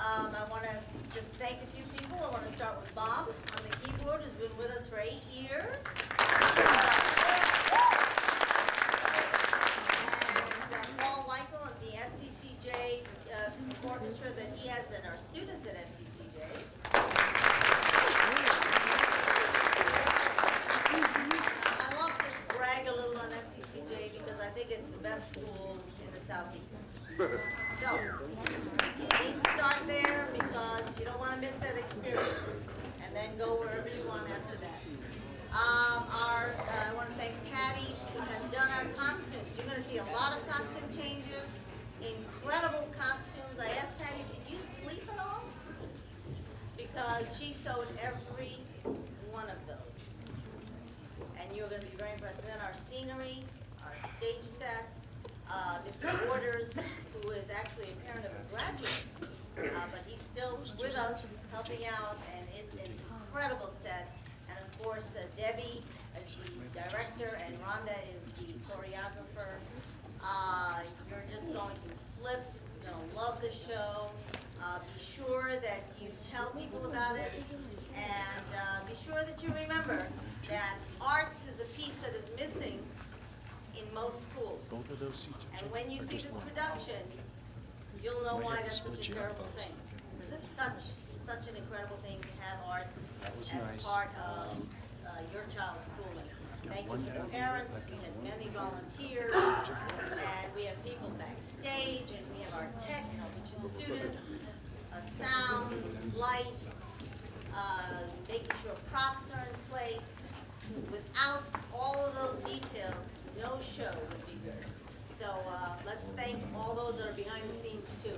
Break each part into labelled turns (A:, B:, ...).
A: I want to just thank a few people. I want to start with Bob on the keyboard, who's been with us for 8 years. And Paul Weichel of the FCCJ orchestra that he has, and our students at FCCJ. I love to brag a little on FCCJ because I think it's the best school in the Southeast. So, you need to start there because you don't want to miss that experience, and then go wherever you want after that. I want to thank Patty, who has done our costumes. You're going to see a lot of costume changes, incredible costumes. I asked Patty, did you sleep at all? Because she sewed every one of those. And you're going to be very impressed. And then our scenery, our stage set, Mr. Waters, who is actually a parent of a graduate, but he's still with us, helping out, and it's an incredible set. And of course, Debbie is the director, and Rhonda is the choreographer. You're just going to flip. You're going to love the show. Be sure that you tell people about it, and be sure that you remember that arts is a piece that is missing in most schools.
B: Both of those seats are
A: And when you see this production, you'll know why that's such a terrible thing. Because it's such an incredible thing to have arts as part of your child's schooling. Thank you to the parents, we have many volunteers, and we have people backstage, and we have our tech helping you students, sound, lights, making sure props are in place. Without all of those details, no show would be good. So let's thank all those that are behind the scenes too.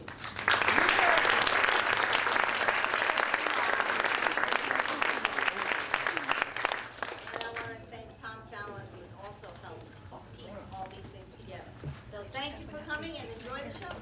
A: And I want to thank Tom Fallon, who's also helped piece all these things together. So thank you for coming and enjoy the show.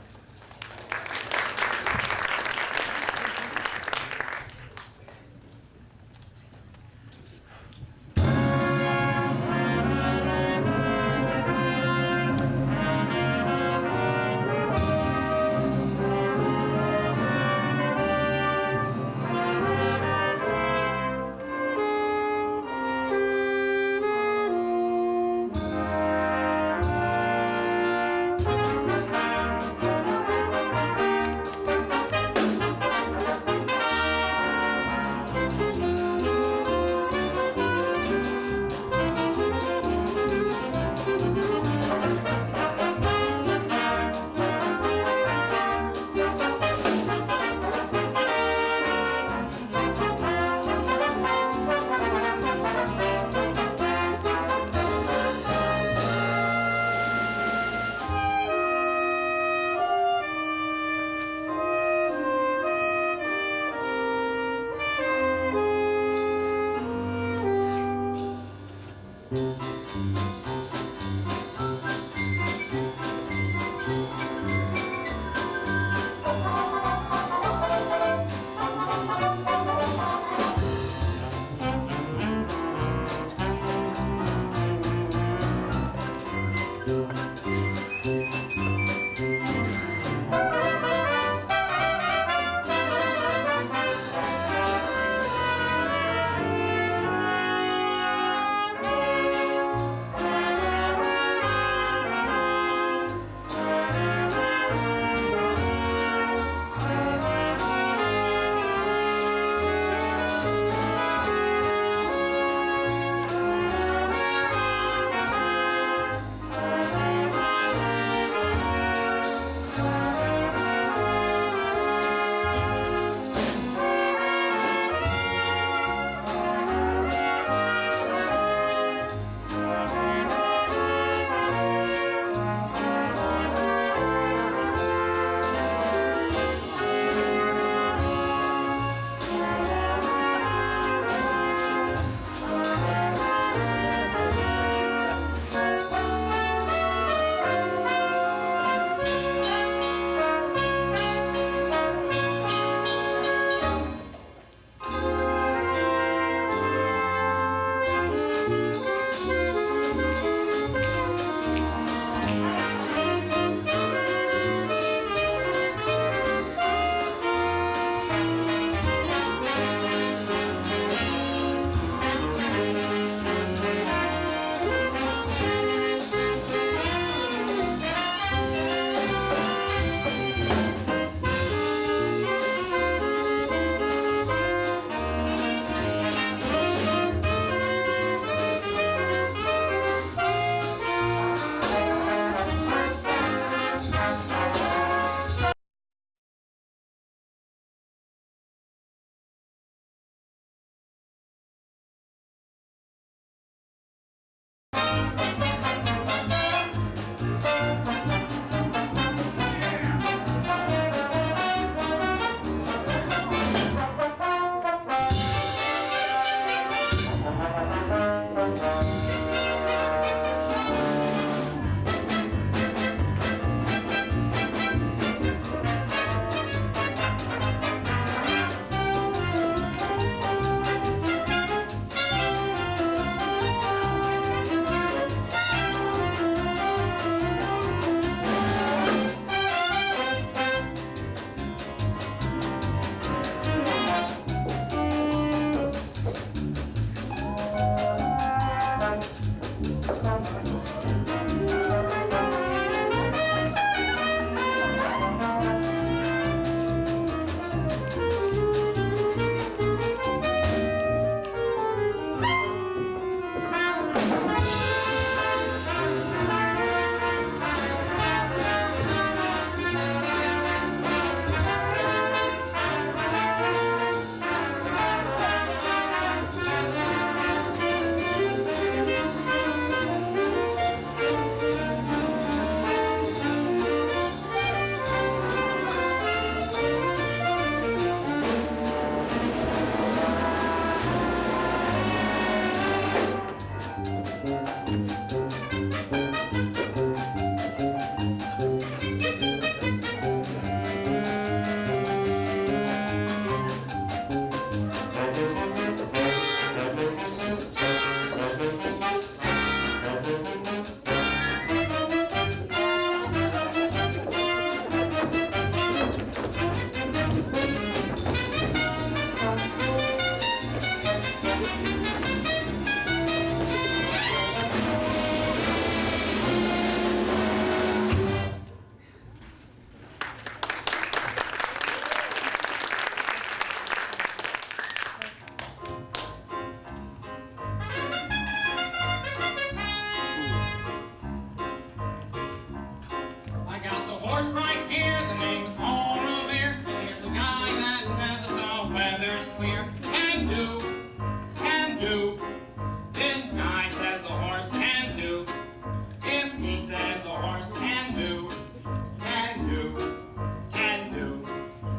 B: horse right here, the name is Paul Revere. Here's a guy that says the weather's clear. Can do, can do. This guy says the horse can do. If he says the horse can do, can do, can do.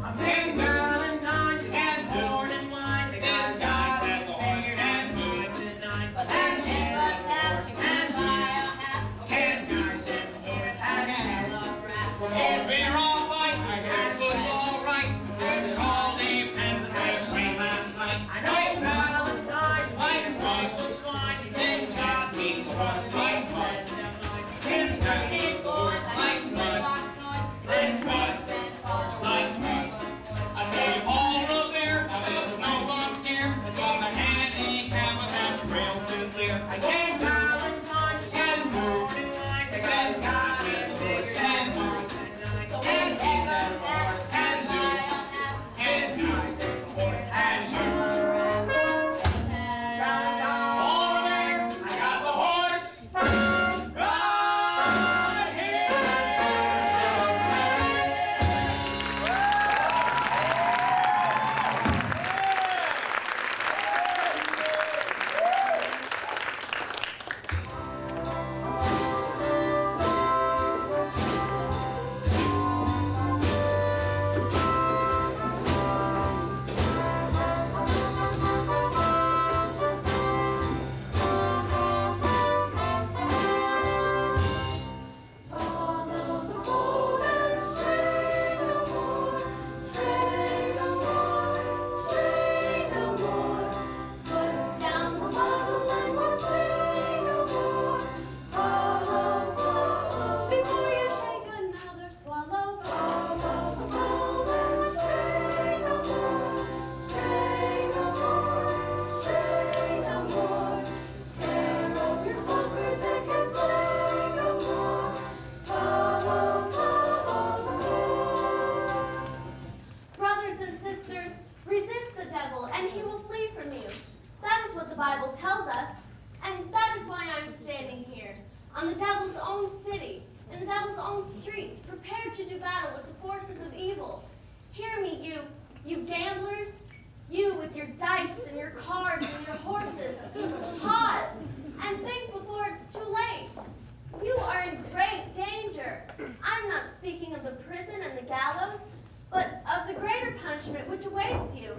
C: I'm in Valentine's,
B: Can do.
C: born in wine. The
B: This guy says the horse can do.
C: tonight.
D: But there's just a tap, you can buy a hat.
B: Can do.
D: This here's a yellow rat.
B: We're all right, I guess it's all right. It all depends on the rain last night.
C: I know it's Valentine's,
B: Spice Mud.
C: looks fine.
B: This just means the horse Spice Mud. This just means the horse Spice Mud. Spice Mud. Spice Mud. I tell you all Revere, now this is no one's here. It's all the handicap, but that's real sincere. I can't
C: Valentine's,
B: Can do.
C: born in wine. The
B: This guy says the horse can do.
D: So
B: Can
D: when
B: do.
D: there's a tap, you
B: Can
D: can
B: do.
D: buy a hat.
B: Can do.
D: This here's
B: Can
D: a
B: do.
D: yellow rat.
B: All Revere, I got the horse. Right here.
E: Follow the fold and stray no more, stray no more, stray no more. Put down the bottle and we'll say no more. Follow, follow, before you take another swallow. Follow the fold and stray no more, stray no more, stray no more. Tear up your poker deck and play no more. Follow, follow the fool.
F: Brothers and sisters, resist the devil, and he will flee from you. That is what the Bible tells us, and that is why I'm standing here, on the devil's own city, in the devil's own streets, prepared to do battle with the forces of evil. Hear me, you gamblers, you with your dice and your cards and your horses. Pause and think before it's too late. You are in great danger. I'm not speaking of the prison and the gallows, but of the greater punishment which awaits you.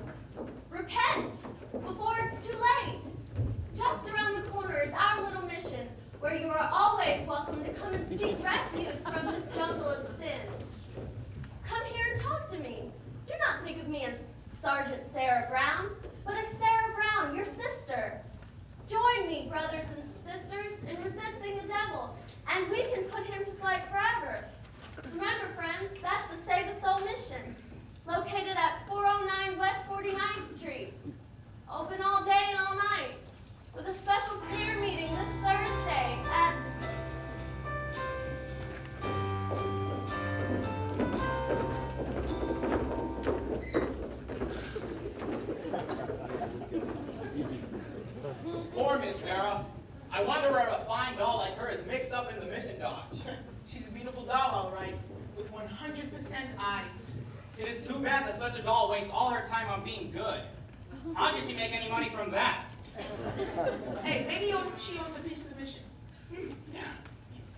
F: Repent before it's too late. Just around the corner is our little mission, where you are always welcome to come and seek refuge from this jungle of sin. Come here and talk to me. Do not think of me as Sergeant Sarah Brown, but as Sarah Brown, your sister. Join me, brothers and sisters, in resisting the devil, and we can put him to flight forever. Remember, friends, that's the Save a Soul mission, located at 409 West 49th Street. Open all day and all night, with a special prayer meeting this Thursday at...
B: Poor Miss Sarah. I wonder where a fine doll like her is mixed up in the mission dodge.
C: She's a beautiful doll, all right, with 100% eyes.
B: It is too bad that such a doll wastes all her time on being good. How did she make any money from that?
C: Hey, maybe she owns a piece of the mission.
B: Yeah.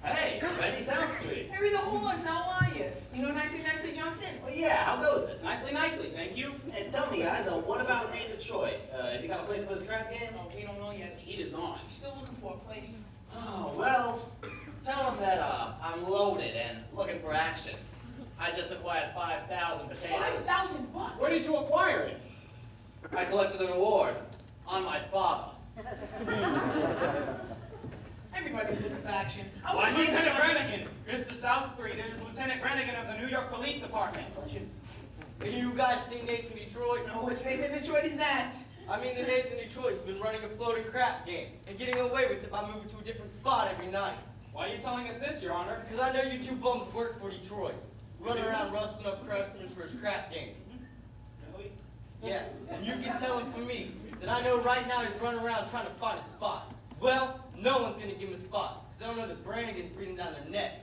G: Hey, Betty Sound Street.
C: Harry the horse, how are you? You know Nicely Nicely Johnson?
G: Well, yeah, how goes it?
B: Nicely, nicely, thank you.
G: And tell me, guys, what about Nate Detroit? Has he got a place for his crap game?
C: Oh, we don't know yet.
B: The heat is on.
C: He's still looking for a place.
G: Oh, well, tell him that I'm loaded and looking for action. I just acquired 5,000 potatoes.
C: $5,000?
B: Where did you acquire it?
G: I collected an award on my father.
C: Everybody's looking for action. I
B: Why,
C: was
B: Lieutenant Brannigan. Mr. Southstreet is Lieutenant Brannigan of the New York Police Department.
H: Have you guys seen Nathan Detroit?
C: No, which name in Detroit is that?
H: I mean, the Nathan Detroit's been running a floating crap game and getting away with it by moving to a different spot every night.
B: Why are you telling us this, Your Honor?
H: Because I know you two bums work for Detroit, running around rustling up customers for his crap game.
B: Really?
H: Yeah, and you can tell him from me that I know right now he's running around trying to find a spot. Well, no one's going to give him a spot, because I don't know that Brannigan's breathing down their neck.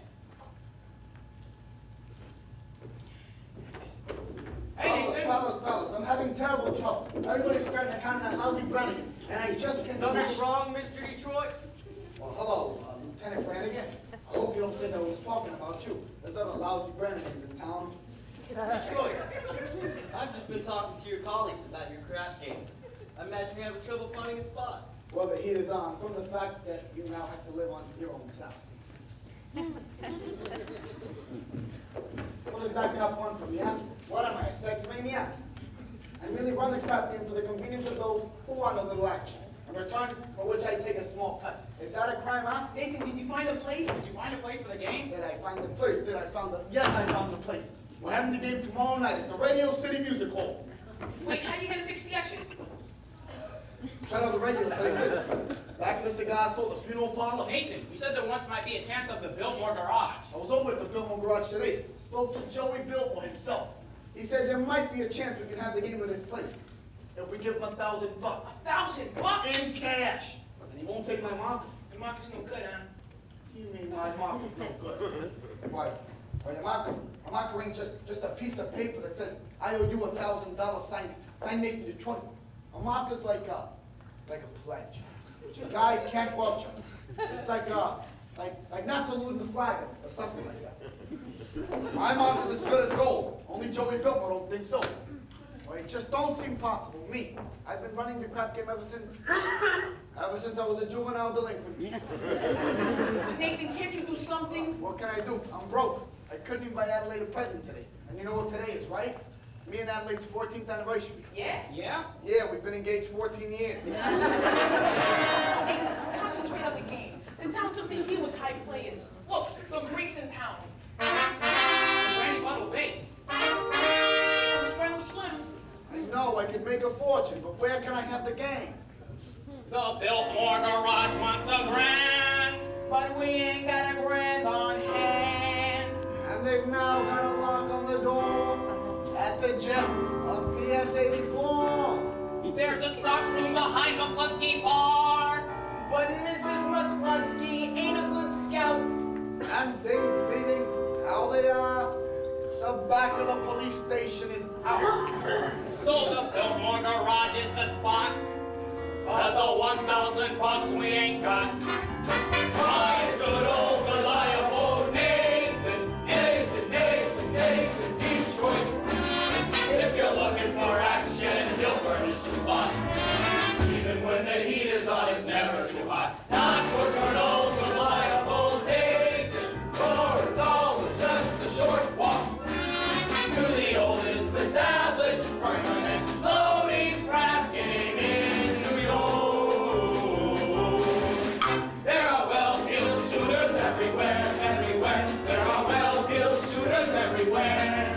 I: fellas, I'm having terrible trouble. Everybody's starting to count that lousy Brannigan, and I just can't
H: Something
I: match.
H: wrong, Mr. Detroit?
I: Well, hello, Lieutenant Brannigan. I hope you don't think I was talking about you. There's other lousy Brannigans in town.
H: Detroit, I've just been talking to your colleagues about your crap game. I imagine you're having trouble finding a spot.
I: Well, the heat is on from the fact that you now have to live on your own salary. What does that cop want from me, huh? What am I, a sex maniac? I merely run the crap game for the convenience of those who want a little action. In return, for which I take a small cut. Is that a crime, huh?
C: Nathan, did you find a place? Did you find a place for the game?
I: Did I find the place? Yes, I found the place. We're having the game tomorrow night at the Radio City Music Hall.
C: Wait, how are you gonna fix the ashes?
I: Try out the regular places. Back of the cigar store, the funeral parlor.
B: Nathan, you said there once might be a chance of the Biltmore garage.
I: I was over at the Biltmore garage today. Spoke to Joey Biltmore himself. He said there might be a chance we can have the game at his place. If we give him $1,000.
C: $1,000?
I: In cash. And he won't take my marker.
C: The market's no good, huh?
I: You mean my marker's no good? Why? Well, your marker, a marker ain't just a piece of paper that says, I owe you $1,000 sign Nathan Detroit. A marker's like a pledge, which a guy can't watch. It's like not saluting the flag or something like that. My marker's as good as gold. Only Joey Biltmore don't think so. Well, it just don't seem possible. Me, I've been running the crap game ever since I was a juvenile delinquent.
C: Nathan, can't you do something?
I: What can I do? I'm broke. I couldn't even buy Adelaide a present today. And you know what today is, right? Me and Adelaide's 14th anniversary.
C: Yeah?
B: Yeah?
I: Yeah, we've been engaged 14 years.
C: Nathan, concentrate on the game. The town's up to here with high players. Look, the Greeks in town.
B: Randy Buttle Bates.
C: Scramble Slim.
I: I know I could make a fortune, but where can I have the game?
B: The Biltmore garage wants a grand.
C: But we ain't got a grand on hand.
I: And they've now got a lock on the door at the gym of PS 84.
B: There's a stock room behind McCluskey's bar.
C: But Mrs. McCluskey ain't a good scout.
I: And things being how they are, the back of the police station is out.
B: So the Biltmore garage is the spot. But the $1,000 we ain't got. My good old reliable Nathan, Nathan, Nathan, Nathan Detroit. If you're looking for action, he'll furnish the spot. Even when the heat is on, it's never too hot. Not for good old reliable Nathan, for it's always just a short walk to the oldest established permanent floating crap game in New York. There are well-heeled shooters everywhere, everywhere. There are well-heeled shooters everywhere.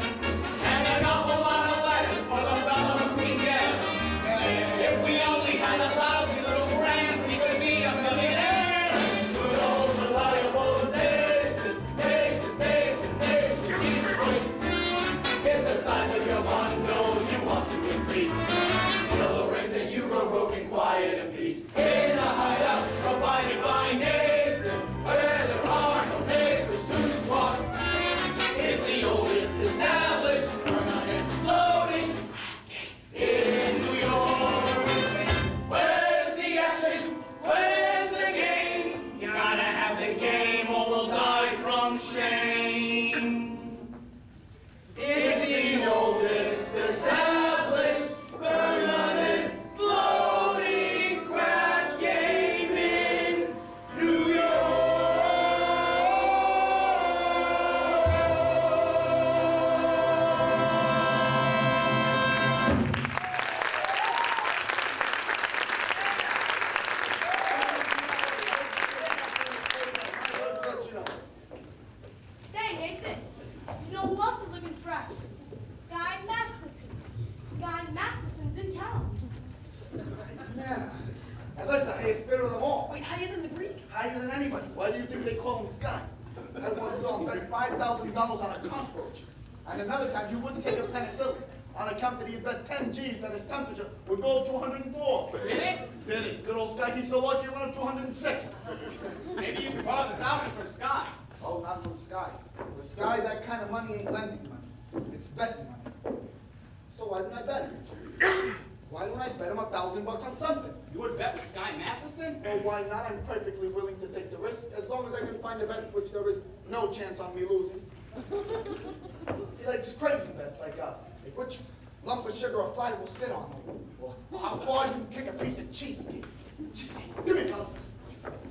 B: And an awful lot of letters for the fellow who can get us. And if we only had a lousy little grand, we could be a millionaire. Good old reliable Nathan, Nathan, Nathan, Nathan, Detroit. If the size of your bundle you want to increase, will arrange that you grow broken, quiet, and peace. In a hideout provided by Nathan, where there are no neighbors to squawk, is the oldest established permanent floating in New York. Where's the action? Where's the game? You gotta have the game or we'll die from shame. It's the oldest established permanent floating crap game in New York.
I: Let you know.
F: Say, Nathan, you know who else is looking for action? Sky Masterson. Sky Masterson's in town.
I: Masterson. And that's the highest bidder of them all.
C: Wait, higher than the Greek?
I: Higher than anybody. Why do you think they call him Sky? I once saw him bet $5,000 on a cockroach. And another time, you wouldn't take a penicillin on account that he had bet 10 G's that his temperature would go up to 104.
B: Did it?
I: Did it? Good old Sky, he's so lucky it went up to 106.
B: Maybe you can borrow the $1,000 from Sky.
I: Oh, not from Sky. With Sky, that kind of money ain't lending money. It's betting money. So why didn't I bet him? $1,000 on something.
B: You would bet with Sky Masterson?
I: Oh, why not? I'm perfectly willing to take the risk, as long as I can find a bet which there is no chance on me losing. He likes crazy bets, like which lump of sugar a fly will sit on, or how far you can kick a piece of cheesecake. Cheesecake. Give me, fellas.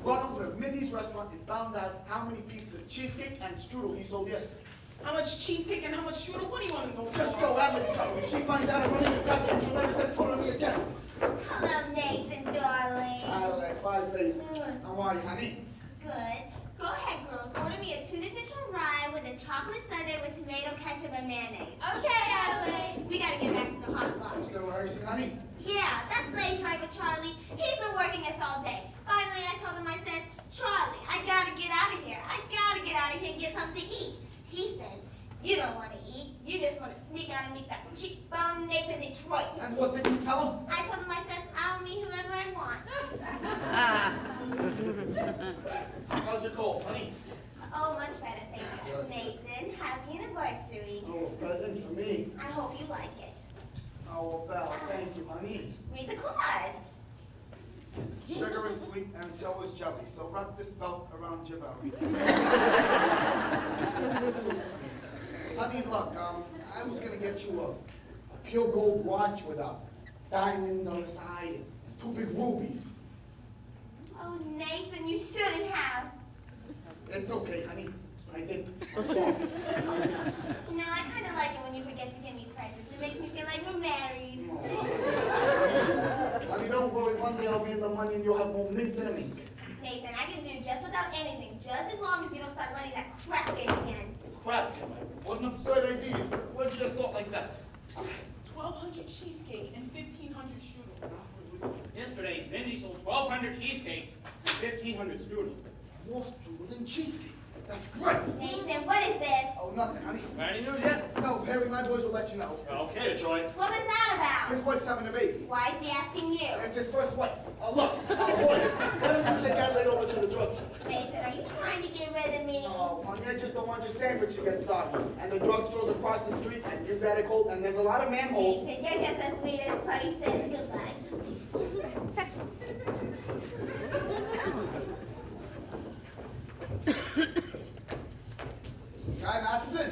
I: Run over to Mindy's restaurant and found out how many pieces of cheesecake and strudel he sold yesterday.
C: How much cheesecake and how much strudel? What do you want to go for?
I: Just go, Adam's go. If she finds out I'm running the cupcake, she'll never set foot on me again.
A: Hello, Nathan, darling.
I: Adelaide, bye, face. How are you, honey?
F: Good. Go ahead, girls. Order me a tuna fish on rye with a chocolate sundae with tomato ketchup and mayonnaise.
E: Okay, Adelaide.
F: We gotta get back to the hot box.
I: Still rehearsing, honey?
F: Yeah, that's late driver Charlie. He's been working us all day. Finally, I told him, I said, Charlie, I gotta get out of here. I gotta get out of here and get something to eat. He says, you don't want to eat. You just want to sneak out and meet that cheekbone nape in Detroit.
I: And what did you tell him?
F: I told him, I said, I'll meet whoever I want.
I: How's your cold, honey?
F: Oh, much better, thank you. Nathan, happy anniversary.
I: Oh, a present for me.
F: I hope you like it.
I: Oh, Belle, thank you, honey.
F: Read the card.
I: Sugar is sweet and so is jelly, so wrap this belt around your belly. Honey, look, I was gonna get you a pure gold watch with diamonds on the side and 2 big rubies.
F: Oh, Nathan, you shouldn't have.
I: It's okay, honey. I did.
F: No, I kind of like it when you forget to give me presents. It makes me feel like we're married.
I: Honey, don't worry. One day I'll be in the money and you'll have more mint than a mink.
F: Nathan, I can do just without anything, just as long as you don't start running that crap game again.
I: Crap, what an absurd idea. Where'd you get a thought like that?
C: 1,200 cheesecake and 1,500 strudel.
B: Yesterday, Mindy sold 1,200 cheesecake and 1,500 strudel.
I: More strudel than cheesecake. That's great.
F: Nathan, what is this?
I: Oh, nothing, honey.
H: Any news yet?
I: No, Harry, my boys will let you know.
H: Okay, Detroit.
F: What was that about?
I: His wife's having a baby.
F: Why is he asking you?
I: It's his first wife. Oh, look. Oh, boy. Why don't you take Adelaide over to the drugstore?
F: Nathan, are you trying to get rid of me?
I: Oh, honey, I just don't want your sandwich to get soggy. And the drugstore's across the street, and you've got a cold, and there's a lot of manholes.
F: Nathan, you're just as sweet as Putty said goodbye.
I: Sky Masterson.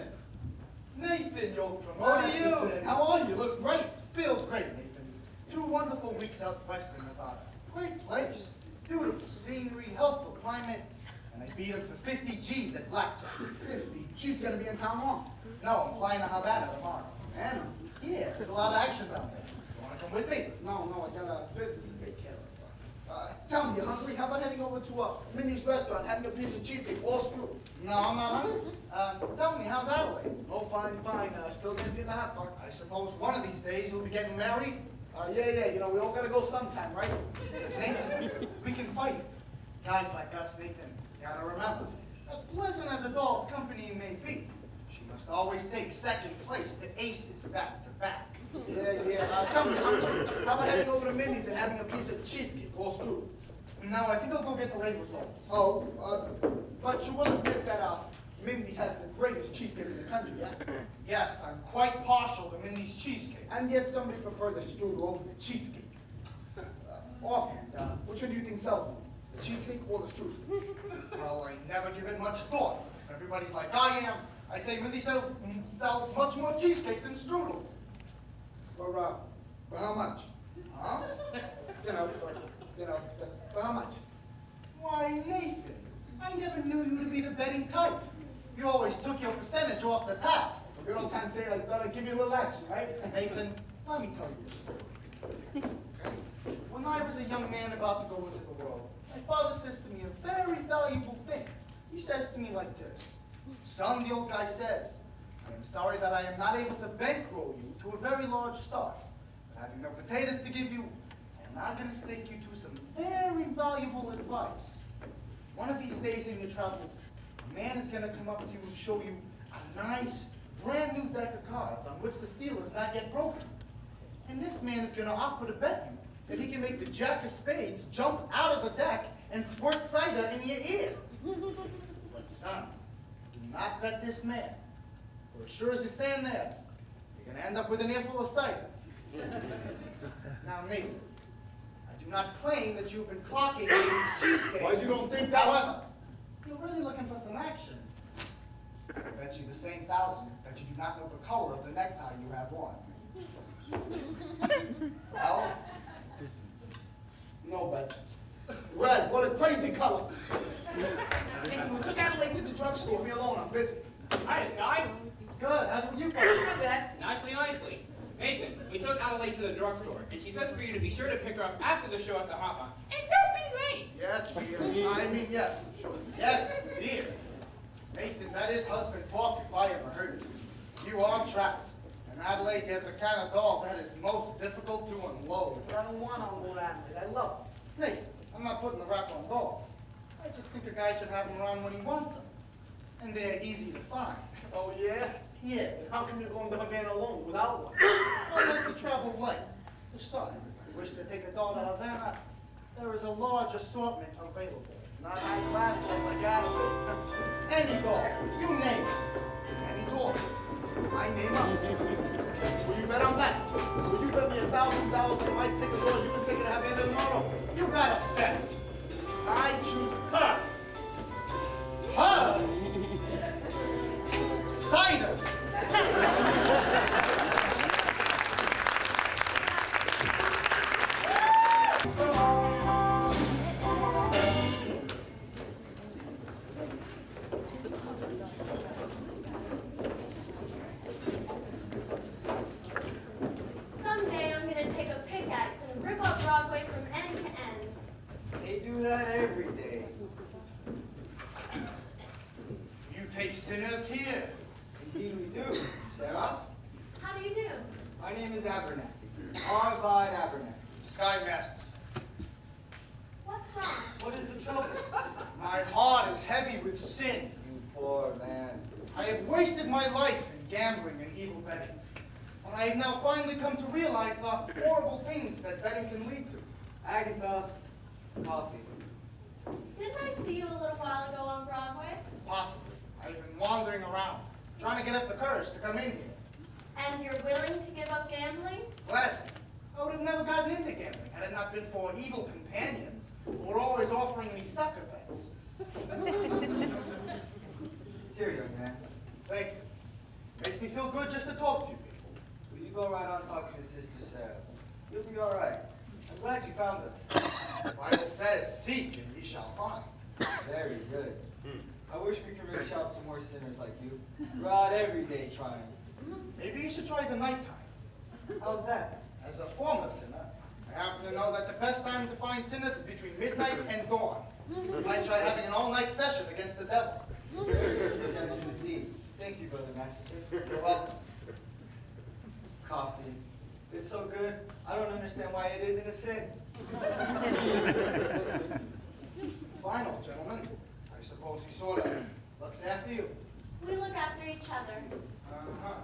J: Nathan, your
I: Masterson,
J: promoter.
I: how are you? Look great.
J: Feel great, Nathan. 2 wonderful weeks out west in Nevada. Great place. Beautiful scenery, helpful climate. And I beat him for 50 G's at blackjack.
I: 50. She's gonna be in town long.
J: No, I'm flying to Havana tomorrow.
I: Man,
J: Yeah, there's a lot of action down there. You want to come with me?
I: no, I got a business to take care of. Tell me, you hungry? How about heading over to Minnie's restaurant, having a piece of cheesecake, all screwed?
J: No, I'm not hungry. Tell me, how's Adelaide?
I: Oh, fine. Still busy in the hot box.
J: I suppose one of these days you'll be getting married.
I: Yeah, you know, we all gotta go sometime, right?
J: Nathan, we can fight. Guys like us, Nathan, gotta remember, as pleasant as a doll's company may be, she must always take second place to aces back to back.
I: Yeah. Tell me, how about heading over to Minnie's and having a piece of cheesecake, all screwed?
J: No, I think I'll go get the late results.
I: Oh, but you will admit that Mindy has the greatest cheesecake in the country, yeah?
J: Yes, I'm quite partial to Minnie's cheesecake.
I: And yet somebody prefer the strudel over the cheesecake. Offhand, which one do you think sells more, the cheesecake or the strudel?
J: Well, I never give it much thought. If everybody's like I am, I'd say Minnie sells much more cheesecake than strudel.
I: For how much?
J: Huh?
I: For how much?
J: Why, Nathan, I never knew you to be the betting type. You always took your percentage off the top.
I: For good old time's sake, I thought I'd give you a little action, right?
J: Nathan, let me tell you a story. When I was a young man about to go into the world, my father says to me a very valuable thing. He says to me like this, "Son," the old guy says, "I am sorry that I am not able to bankroll you to a very large start. But having no potatoes to give you, I am now going to stake you to some very valuable advice. One of these days in your travels, a man is going to come up to you and show you a nice, brand new deck of cards on which the seal is not yet broken. And this man is going to offer to bet you that he can make the jack of spades jump out of the deck and squirt cider in your ear. But son, do not bet this man. For as sure as you stand there, you're going to end up with an earful of cider." Now, Nathan, Do not claim that you've been clocking ladies' cheesecake.
I: Why, you don't think that?
J: However, if you're really looking for some action, I bet you the same thousand that you do not know the color of the necktie you have on.
I: Well, no bets. Red, what a crazy color.
C: And we took Adelaide to the drugstore.
I: Leave me alone, I'm busy.
B: Hi, Sky.
J: Good, how's it you folks?
C: Not bad.
B: Nicely, nicely. Nathan, we took Adelaide to the drugstore, and she says for you to be sure to pick her up after the show at the Hot Box. And don't be late!
I: Yes, dear. I mean, yes. Sure.
J: Yes, dear. Nathan, that is husband talk if I ever heard it. You are trapped. And Adelaide, you're the kind of doll that is most difficult to unload.
I: But I don't want to unload Adelaide. I love her.
J: Nathan, I'm not putting the rap on dolls. I just think a guy should have them around when he wants them. And they're easy to find.
I: Oh, yeah?
J: Yeah.
I: And how come you're going to Havana alone without one?
J: I like to travel light. Besides, if you wish to take a doll to Havana, there is a large assortment available.
I: Not high-class dolls like Adelaide.
J: Any doll, you name it.
I: Any door. I name up. Will you bet on that? Will you bet me $1,000 if I pick a door you can take it to Havana tomorrow?
J: You got a bet.
I: I choose her.
J: Her? Cider.
F: Someday I'm gonna take a pickaxe and rip up Broadway from end to end.
H: They do that every day.
J: You take sinners here.
H: Indeed we do. Sarah?
F: How do you do?
H: My name is Abernathy. Arvide Abernathy.
J: Sky Masters.
F: What's wrong?
H: What is the trouble?
J: My heart is heavy with sin.
H: You poor man.
J: I have wasted my life in gambling and evil betting. And I have now finally come to realize the horrible things that betting can lead to.
H: Agatha, coffee.
F: Didn't I see you a little while ago on Broadway?
J: Possibly. I've been wandering around, trying to get up the courage to come in here.
F: And you're willing to give up gambling?
J: Gladly. I would have never gotten into gambling had it not been for evil companions who were always offering me sucker bets.
H: Here, young man.
J: Thank you. Makes me feel good just to talk to you people.
H: Will you go right on talking to Sister Sarah? You'll be all right. I'm glad you found us.
J: The Bible says, seek and ye shall find.
H: Very good. I wish we could reach out to more sinners like you. We're out every day trying.
J: Maybe you should try the nighttime.
H: How's that?
J: As a former sinner, I happen to know that the best time to find sinners is between midnight and dawn. You might try having an all-night session against the devil.
H: Very good suggestion indeed. Thank you, Brother Masterson.
J: You're welcome.
H: Coffee. It's so good, I don't understand why it isn't a sin.
J: Final, gentlemen. I suppose he sort of looks after you.
F: We look after each other.
J: Uh-huh.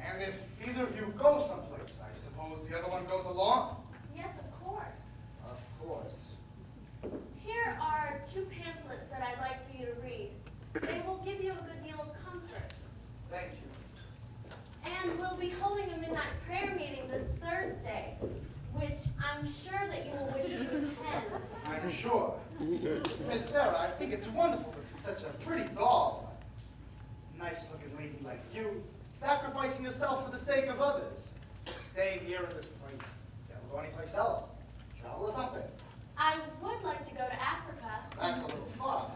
J: And if either of you go someplace, I suppose the other one goes along?
F: Yes, of course.
J: Of course.
F: Here are 2 pamphlets that I'd like for you to read. They will give you a good deal of comfort.
J: Thank you.
F: And we'll be holding a midnight prayer meeting this Thursday, which I'm sure that you will wish to attend.
J: I'm sure. Miss Sarah, I think it's wonderful to see such a pretty doll. A nice-looking lady like you, sacrificing yourself for the sake of others. Staying here in this place. Can't go anyplace else. Travel or something.
F: I would like to go to Africa.
J: That's a little far.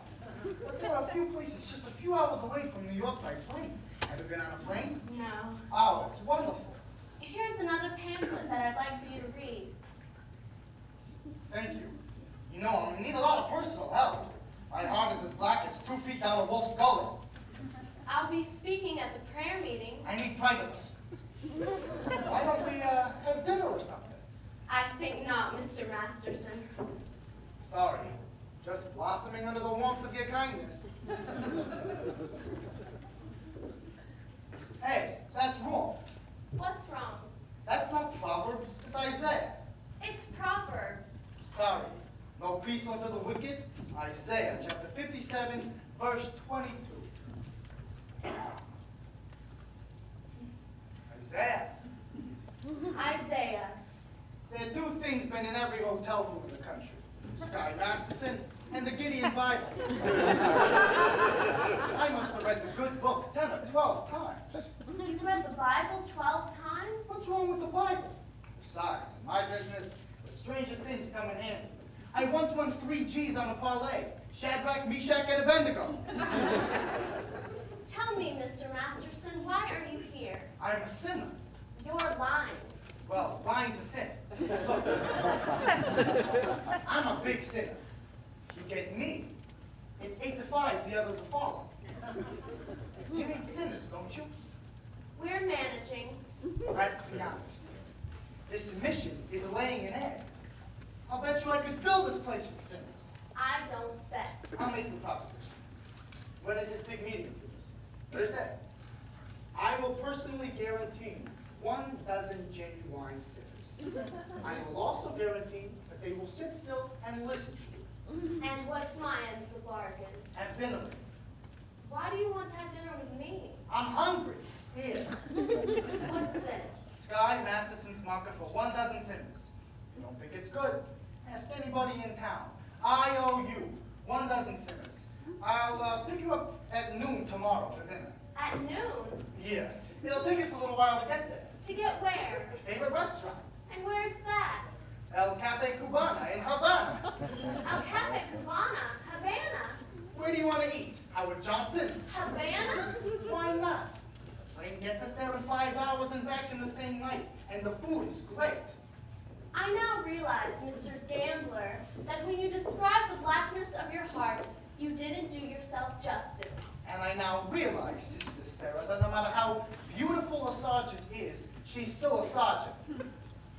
J: But there are a few places just a few hours away from New York by plane. Have you been on a plane?
F: No.
J: Oh, it's wonderful.
F: Here's another pamphlet that I'd like for you to read.
J: Thank you. You know, I'm gonna need a lot of personal help. My heart is as black as 2 feet down a wolf's gullet.
F: I'll be speaking at the prayer meeting.
J: I need private lessons. Why don't we have dinner or something?
F: I think not, Mr. Masterson.
J: Sorry. Just blossoming under the warmth of your kindness. Hey, that's wrong.
F: What's wrong?
J: That's not Proverbs, it's Isaiah.
F: It's Proverbs.
J: Sorry. No peace unto the wicked. Isaiah chapter 57, verse 22. Isaiah.
F: Isaiah.
J: There are two things been in every hotel room in the country. Sky Masterson and the Gideon Bible. I must have read the good book 10 or 12 times.
F: You've read the Bible 12 times?
J: What's wrong with the Bible? Besides, in my business, the strangest things come in handy. I once won 3 G's on a parlay. Shadrach, Meshach, and Abednego.
F: Tell me, Mr. Masterson, why are you here?
J: I'm a sinner.
F: You're lying.
J: Well, lying's a sin. Look, I'm a big sinner. You get me. It's 8 to 5, the others are following. You need sinners, don't you?
F: We're managing.
J: Let's be honest. This mission is laying an egg. I'll bet you I could fill this place with sinners.
F: I don't bet.
J: I'll make the proposition. When is this big meeting? Thursday. I will personally guarantee 1 dozen genuine sinners. I will also guarantee that they will sit still and listen to you.
F: And what's my end of the bargain?
J: Have dinner with me.
F: Why do you want to have dinner with me?
J: I'm hungry. Here.
F: What's this?
J: Sky Masterson's market for 1 dozen sinners. You don't think it's good? Ask anybody in town. I owe you 1 dozen sinners. I'll pick you up at noon tomorrow for dinner.
F: At noon?
J: Yeah. It'll take us a little while to get there.
F: To get where?
J: Your favorite restaurant.
F: And where's that?
J: El Cafe Cubana in Havana.
F: El Cafe Cubana, Havana.
J: Where do you want to eat? Howard Johnson's.
F: Havana?
J: Why not? The plane gets us there in 5 hours and back in the same night. And the food is great.
F: I now realize, Mr. Gambler, that when you describe the blackness of your heart, you didn't do yourself justice.
J: And I now realize, Sister Sarah, that no matter how beautiful a sergeant is, she's still a sergeant.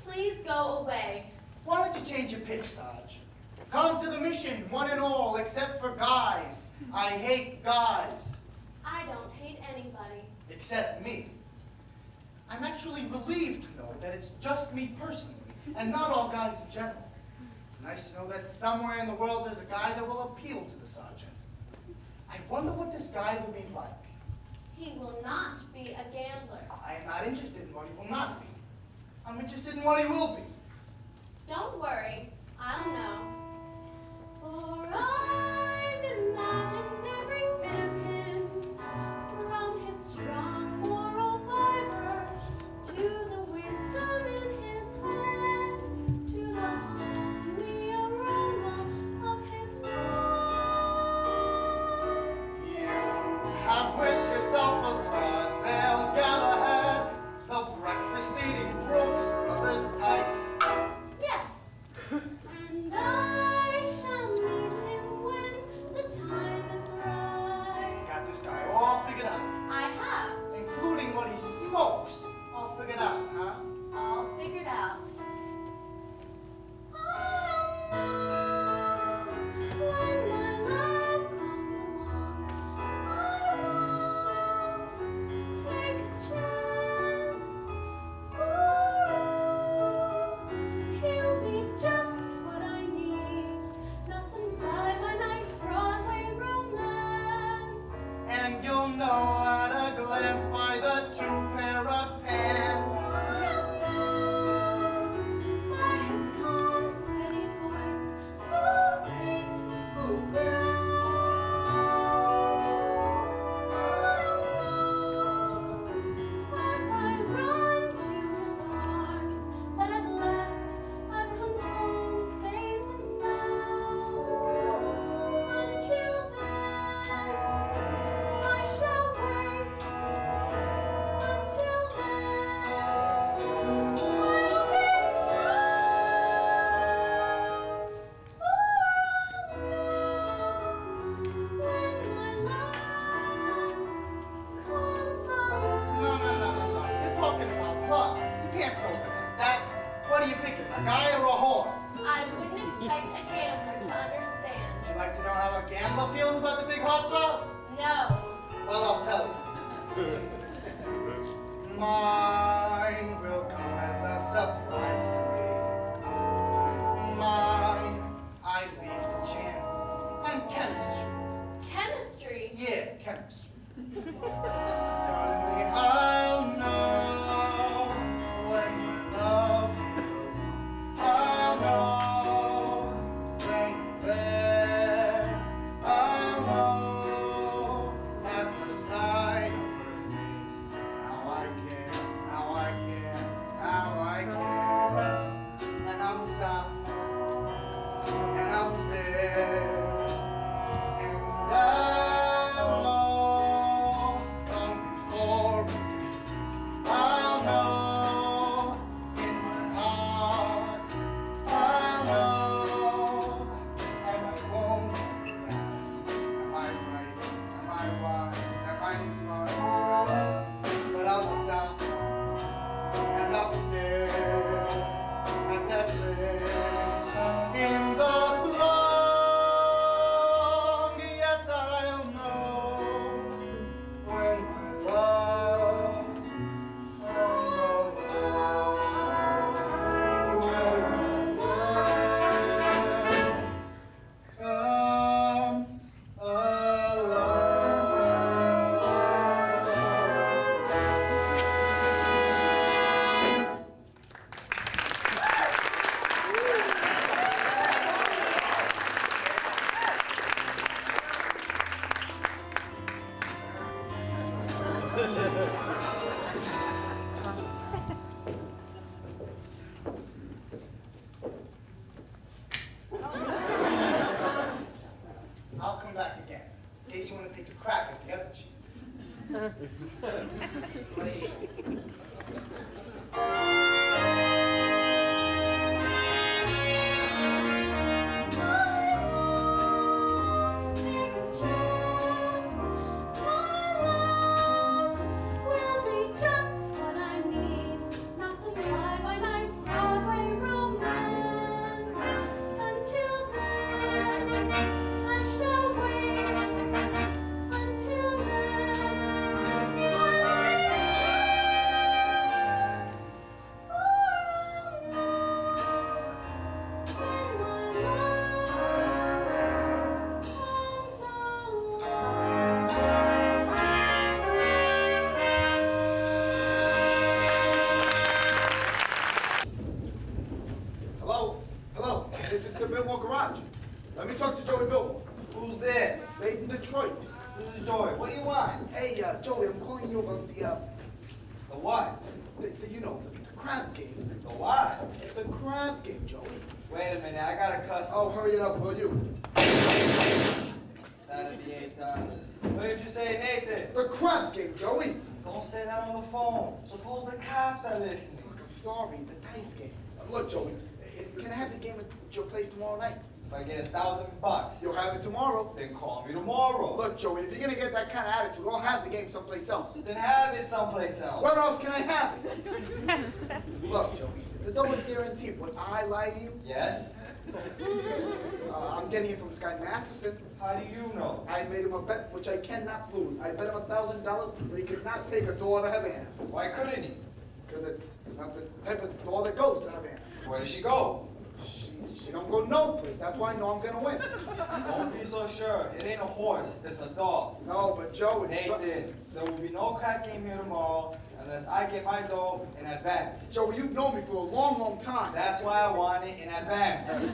F: Please go away.
J: Why don't you change your pitch, Sarge? Come to the mission, one and all, except for guys. I hate guys.
F: I don't hate anybody.
J: Except me. I'm actually relieved to know that it's just me personally, and not all guys in general. It's nice to know that somewhere in the world there's a guy that will appeal to the sergeant. I wonder what this guy will be like.
F: He will not be a gambler.
J: I am not interested in what he will not be. I'm interested in what he will be.
F: Don't worry, I'll know. For I've imagined every bit of him, from his strong moral fiber to the wisdom in his head, to the homely aroma of his mind.
J: You have wished yourself a Scarsdale Galahad, the breakfast-eating Brooks Brothers type.
F: Yes, and I shall meet him when the time is right.
J: Got this guy all figured out,
F: I have.
J: including what he smokes. All figured out, huh?
F: All figured out. I'll know when my love comes along. I won't take a chance. For he'll be just what I need. Not some fly-by-night Broadway romance.
J: And you'll know at a glance by the 2 pair of pants.
F: I'll know by his calm, steady voice, those feet on the ground. I'll know as I run to his arms that at last I've come home safe and sound. Until then, I shall wait. Until then, I'll be strong. For I'll know when my love comes along.
J: No. You're talking about love. You can't talk about that. What are you picking, a guy or a horse?
F: I wouldn't expect a gambler to understand.
J: Would you like to know how a gambler feels about the big heartthrob?
F: No.
J: Well, I'll tell you. Mine will come as a surprise to me. Mine, I leave to chance and chemistry.
F: Chemistry?
J: Yeah, chemistry. Suddenly I'll know when my love is alone. in case you want to take a crack at the other cheek.
I: Hello? Hello? This is the Millwall Garage. Let me talk to Joey Millwall.
K: Who's this?
I: Made in Detroit.
K: This is Joey. What do you want?
I: Hey, Joey, I'm calling you about the
K: what?
I: you know, the crab game.
K: The what?
I: The crab game, Joey.
K: Wait a minute, I got a customer.
I: Oh, hurry it up, will you?
K: That'd be $8. What did you say, Nathan?
I: The crab game, Joey.
K: Don't say that on the phone. Suppose the cops are listening.
I: Look, I'm sorry, the dice game. Look, Joey, can I have the game at your place tomorrow night?
K: If I get $1,000,
I: You'll have it tomorrow.
K: then call me tomorrow.
I: Look, Joey, if you're gonna get that kind of attitude, I'll have the game someplace else.
K: Then have it someplace else.
I: Where else can I have it? Look, Joey, the dough is guaranteed. Would I lie to you?
K: Yes?
I: I'm getting it from Sky Masterson.
K: How do you know?
I: I made him a bet which I cannot lose. I bet him $1,000 that he could not take a door to Havana.
K: Why couldn't he?
I: Because it's not the type of door that goes to Havana.
K: Where did she go?
I: She don't go no place. That's why I know I'm gonna win.
K: Don't be so sure. It ain't a horse, it's a dog.
I: No, but Joe,
K: Nathan, there will be no crack game here tomorrow unless I get my dough in advance.
I: Joe, you've known me for a long, long time.
K: That's why I want it in advance.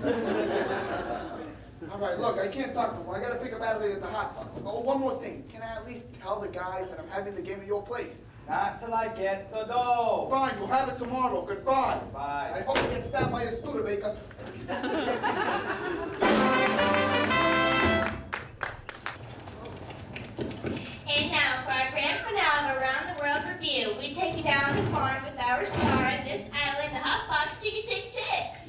I: All right, look, I can't talk no more. I gotta pick up Adelaide at the hot box. Oh, one more thing. Can I at least tell the guys that I'm having the game at your place?
K: Not till I get the dough.
I: Fine, you'll have it tomorrow. Goodbye.
K: Bye.
I: I hope you get stabbed by a Studebaker.
L: And now for our grand finale of Around the World Review, we take you down the farm with our star, Miss Adelaide the Hot Box Chicka Chick Chicks.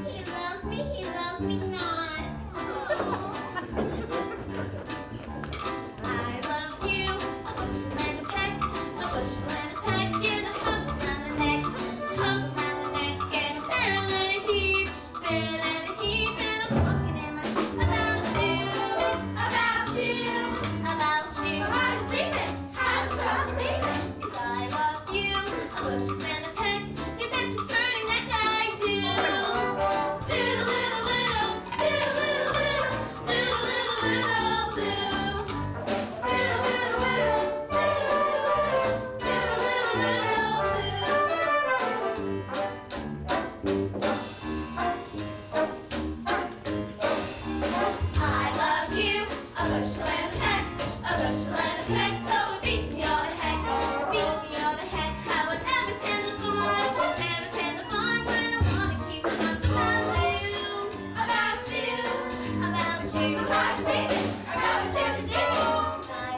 L: He loves me not. I love you, a bushel and a peck, a bushel and a peck, and a hug around the neck, and a barrel and a heave, and I'm talking in my about you. How you sleeping? How's sleeping? 'Cause I love you, a bushel and a peck, you bet you're burning like I do. I love you, a bushel and a peck, though it beats me all to heck, how it ever tend to farm, when I wanna keep it honest about you, how you sleeping, I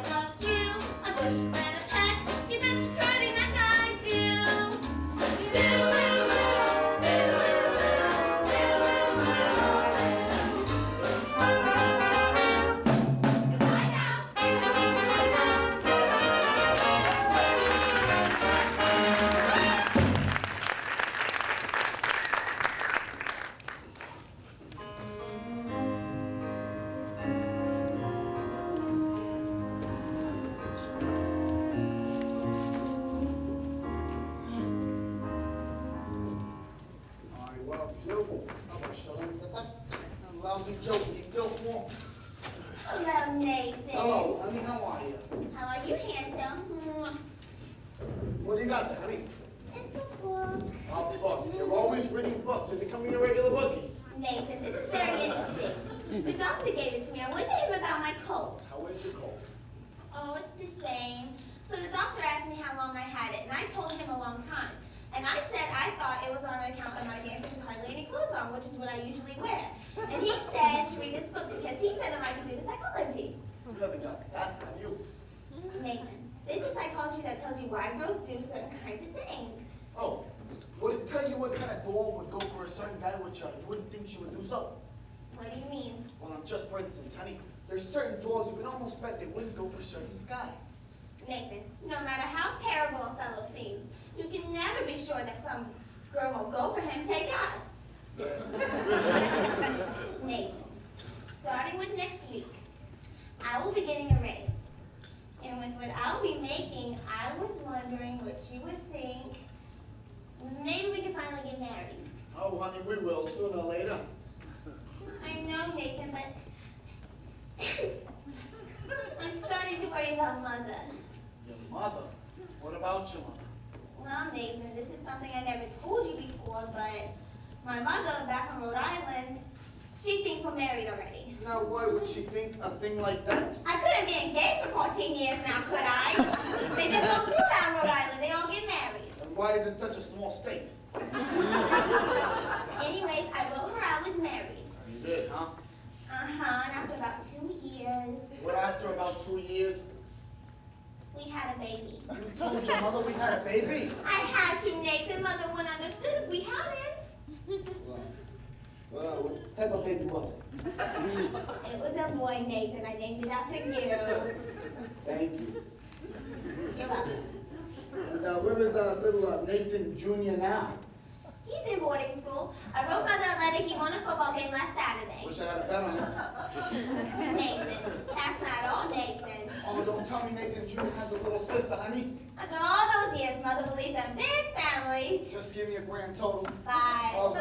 L: love you, a bushel and a peck, you bet you're hurting like I do. Goodbye now.
I: How's he joking? You feel warm.
F: Hello, Nathan.
I: Hello, honey, how are you?
F: How are you, handsome?
I: What do you got there, honey?
F: It's a book.
I: A book. You're always reading books and becoming a regular bookie.
F: Nathan, this is very interesting. The doctor gave it to me. I went to him about my cold.
I: How is your cold?
F: Oh, it's the same. So the doctor asked me how long I had it, and I told him a long time. And I said I thought it was on account of my dancing with hardly any clothes on, which is what I usually wear. And he said to read this book because he said I could do the psychology.
I: You haven't got that, have you?
F: Nathan, this is psychology that tells you why girls do certain kinds of things.
I: Oh, would it tell you what kind of doll would go for a certain guy which you wouldn't think she would do so?
F: What do you mean?
I: Well, just for instance, honey, there's certain dolls you can almost bet they wouldn't go for certain guys.
F: Nathan, no matter how terrible a fellow seems, you can never be sure that some girl will go for him. Take us. Nathan, starting with next week, I will be getting a raise. And with what I'll be making, I was wondering what you would think. Maybe we can finally get married.
I: Oh, honey, we will, sooner or later.
F: I know, Nathan, but I'm starting to worry about Mother.
I: Your mother? What about your mother?
F: Well, Nathan, this is something I never told you before, but my mother back in Rhode Island, she thinks we're married already.
I: Now, why would she think a thing like that?
F: I couldn't be engaged for 14 years now, could I? They just don't do that in Rhode Island. They all get married.
I: And why is it such a small state?
F: Anyways, I wrote her I was married.
I: You did, huh?
F: Uh-huh, and after about 2 years,
I: What, after about 2 years?
F: we had a baby.
I: You told your mother we had a baby?
F: I had to, Nathan. Mother wouldn't understood if we hadn't.
I: What type of baby was it?
F: It was a boy, Nathan. I named it after you.
I: Thank you.
F: You're welcome.
I: And where is little Nathan Jr. now?
F: He's in boarding school. I wrote Mother a letter. He won a football game last Saturday.
I: Wish I had a bet on it.
F: Nathan, that's not all, Nathan.
I: Oh, don't tell me Nathan Jr. has a little sister, honey.
F: After all those years, Mother believes in big families.
I: Just give me a grand total.
F: Bye.
I: Oh.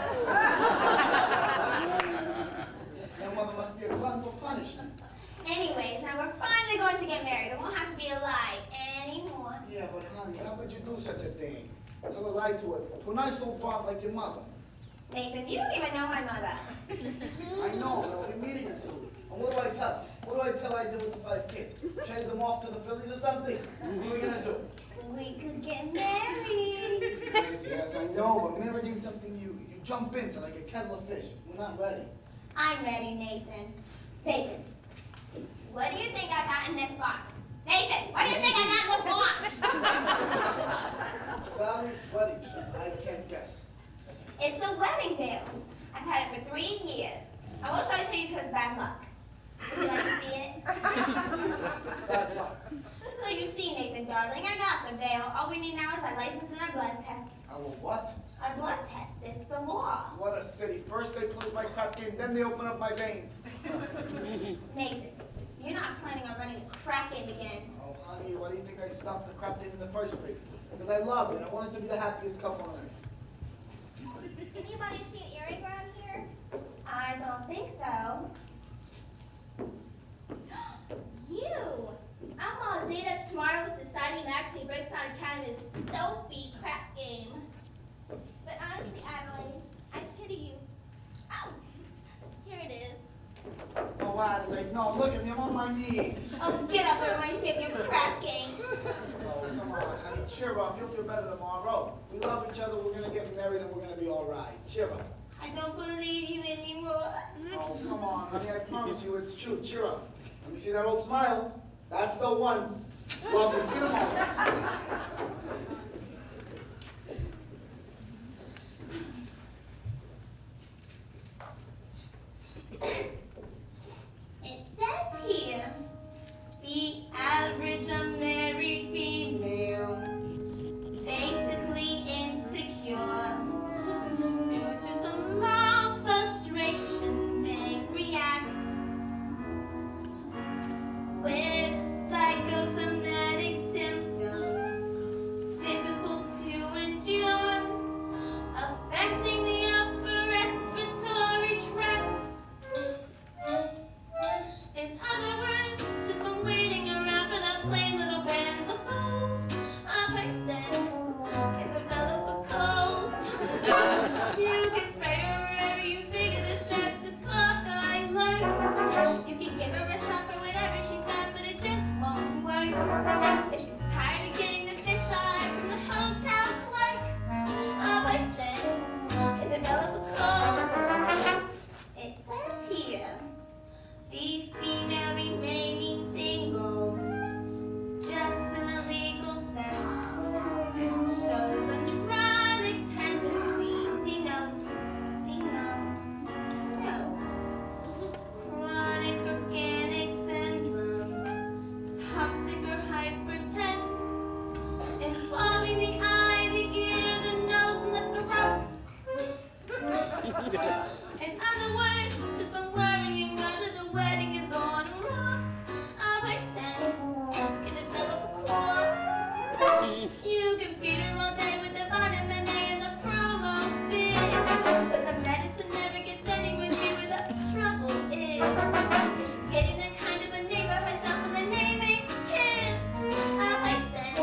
I: Your mother must be a glutton for punishment.
F: Anyways, now we're finally going to get married. It won't have to be a lie anymore.
I: Yeah, but honey, how could you do such a thing? Tell a lie to a nice little broad like your mother.
F: Nathan, you don't even know my mother.
I: I know, but I'll be meeting him soon. And what do I tell her? What do I tell her I did with the 5 kids? Trade them off to the Phillies or something? What are we gonna do?
F: We could get married.
I: Yes, I know, but marriage ain't something you jump into like a kettle of fish. We're not ready.
F: I'm ready, Nathan. Nathan, what do you think I got in this box? Nathan, what do you think I got in the box?
I: Sally's wedding shirt. I can't guess.
F: It's a wedding veil. I've had it for 3 years. I will show it to you because bad luck. Would you like to see it?
I: It's bad luck.
F: So you see, Nathan, darling, I got the veil. All we need now is our license and our blood test.
I: Our what?
F: Our blood test. It's the law.
I: What a city. First they close my crap game, then they open up my veins.
F: Nathan, you're not planning on running a crap game again.
I: Oh, honey, why do you think I stopped the crap game in the first place? Because I love it. I want us to be the happiest couple on earth.
F: Anybody see an earring around here? I don't think so. You! I'm on date tomorrow with Society Magazine breaks down Canada's dopey crap game. But honestly, Adelaide, I pity you. Oh, here it is.
I: Oh, Adelaide, no, look at me. I'm on my knees.
F: Oh, get up, it reminds me of your crap game.
I: Oh, come on, honey. Cheer up. You'll feel better tomorrow. We love each other. We're going to get married and we're going to be all right. Cheer up.
F: I don't believe you anymore.
I: Oh, come on, honey. I promise you it's true. Cheer up. Let me see that old smile. That's the one. Well, we'll see you tomorrow.
F: It says here, the average unmarried female, basically insecure, due to some mild frustration, may react with psychosomatic symptoms, different
L: The female remaining single, just in a legal sense, shows a neurotic tendency. See note, note. Chronic organic syndromes, toxic or hypertense, involving the eye, the ear, the nose, and the throat. In other words, just a worrying whether the wedding is on or off. I stand can develop a cough. You can beat her all day with the vitamin A and the promo fit, but the medicine never gets anywhere near where the trouble is. If she's getting that kind of a name for herself when the name ain't his, I stand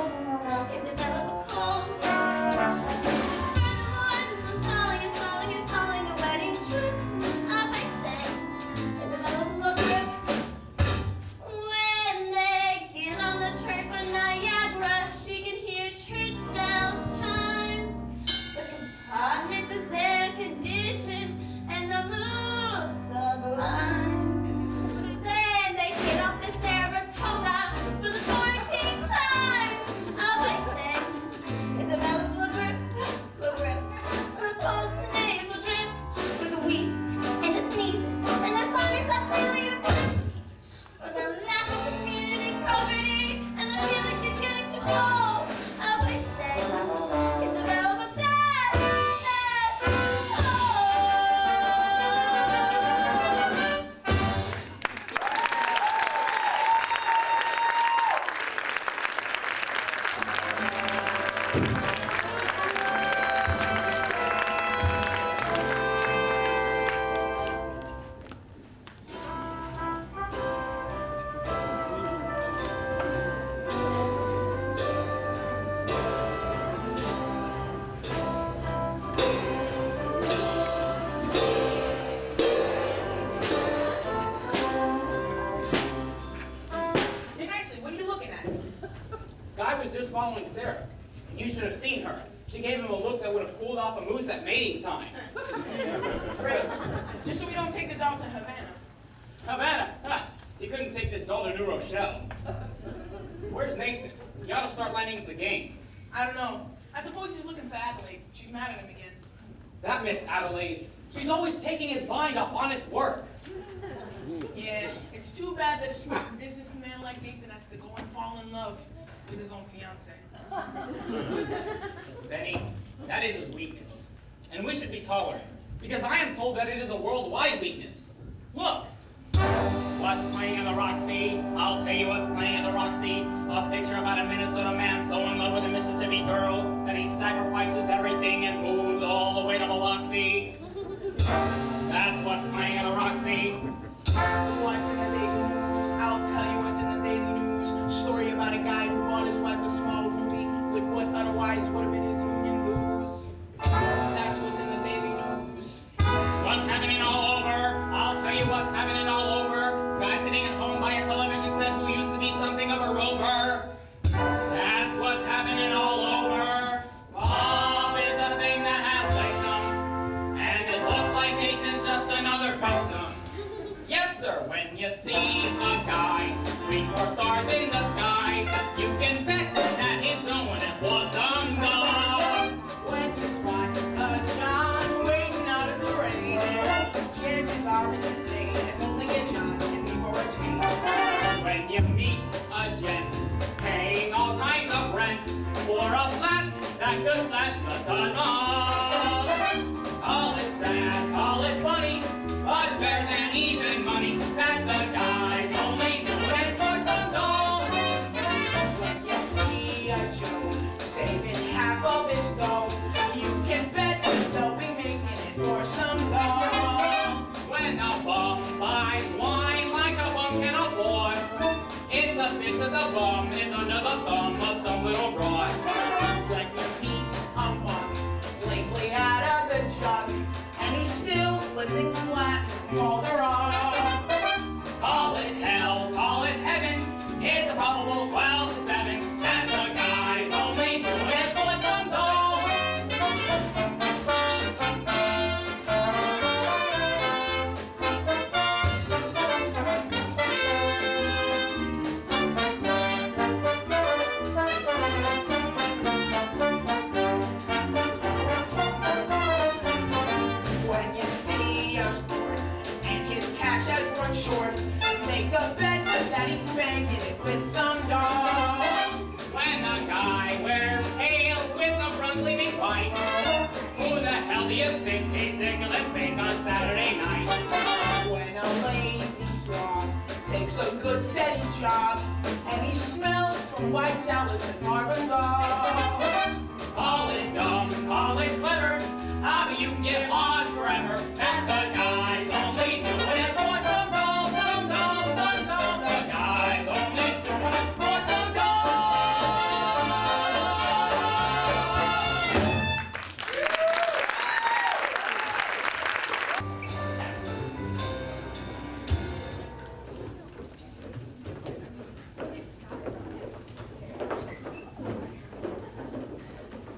L: can develop a cold. Furthermore, just installing the wedding trip. I stand can develop a look grip. When they get on the train for Niagara, she can hear church bells chime. The compartment is air conditioned and the mood sublime. Then they get off the Saratoga for the quarantine time. I say it's develop a grip. The post-nasal drip with the wheezes and the sneezes and the sinus that's really a bit. For the lack of community property and the feeling she's getting too old. I always say it's a relevant bad
C: Hey, nicely, what are you looking at?
B: Sky was just following Sarah. And you should have seen her. She gave him a look that would have cooled off a moose at mating time.
C: Great. Just so we don't take the doll to Havana.
B: Havana! Ha! You couldn't take this doll to New Rochelle. Where's Nathan? You ought to start lining up the game.
C: I don't know. I suppose he's looking for Adelaide. She's mad at him again.
B: That Miss Adelaide, she's always taking his mind off honest work.
C: Yeah, it's too bad that a smart businessman like Nathan has to go and fall in love with his own fiancée.
B: Benny, that is his weakness. And we should be tolerant, because I am told that it is a worldwide weakness. Look! What's playing in the Roxy? I'll tell you what's playing in the Roxy. A picture about a Minnesota man so in love with a Mississippi girl that he sacrifices everything and moves all the way to Biloxi. That's what's playing in the Roxy.
C: What's in the Daily News? I'll tell you what's in the Daily News. Story about a guy who bought his wife a small ruby with what otherwise would have been his union dues. That's what's in the Daily News.
B: What's happening all over? I'll tell you what's happening all over. Guy sitting at home by a television set who used to be something of a rover. That's what's happening all over. Love is a thing that has victim, and it looks like Nathan's just another victim. Yes, sir, when you see a guy reach for stars in the sky, you can bet that he's going it for some gold.
C: When you spot a John waiting out in the rain, chances are it's insane as only a John can be for a Jane.
B: When you meet a gent paying all kinds of rent for a flat that could flat the tunnel. Call it sad, call it funny, but it's better than even money that the guy's only doing it for some dough.
C: When you see a Joe saving half of his dough, you can bet they'll be making it for some dough.
B: When a bum buys wine like a bum can afford, it's a six that the bum is under the thumb of some little broad.
C: When you meet a monk lately out of the jug, and he's still living flat for the rock.
B: Call it hell, call it heaven, it's a probable 12 to 7 that the guy's only doing it for some dough.
C: short, short. Make a bet that he's banking it with some dough.
B: When a guy wears tails with a front gleaming white, who the hell do you think he's tickling pink on Saturday night?
C: When a lazy slob takes a good steady job, and he smells from white towels and Barbasol.
B: Call it dumb, call it clever, I mean you can get odds forever that the guy's only doing it for some dolls, some dolls, some dolls. The guy's only doing it for some dolls.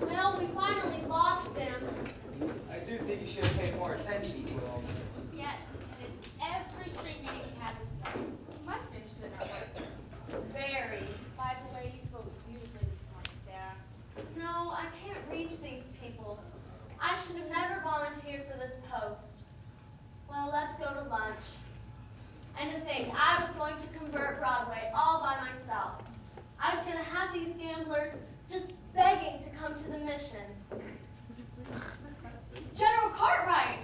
F: Well, we finally lost him.
K: I do think you should have paid more attention to him.
L: Yes, Lieutenant. Every street meeting we had this morning. You must be interested in our work.
F: Very.
L: By the way, you spoke beautifully this morning, Sarah.
F: No, I can't reach these people. I should have never volunteered for this post. Well, let's go to lunch. And to think, I was going to convert Broadway all by myself. I was going to have these gamblers just begging to come to the mission. General Cartwright!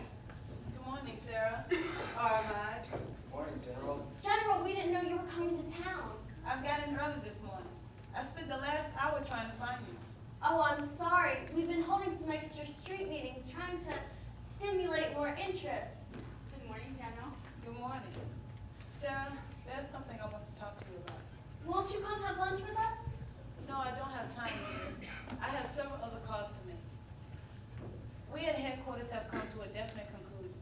M: Good morning, Sarah. All right.
K: Morning, General.
F: General, we didn't know you were coming to town.
M: I got in early this morning. I spent the last hour trying to find you.
F: Oh, I'm sorry. We've been holding some extra street meetings trying to stimulate more interest.
L: Good morning, General.
M: Good morning. Sarah, there's something I want to talk to you about.
F: Won't you come have lunch with us?
M: No, I don't have time here. I have several other calls to make. We at headquarters have come to a definite conclusion.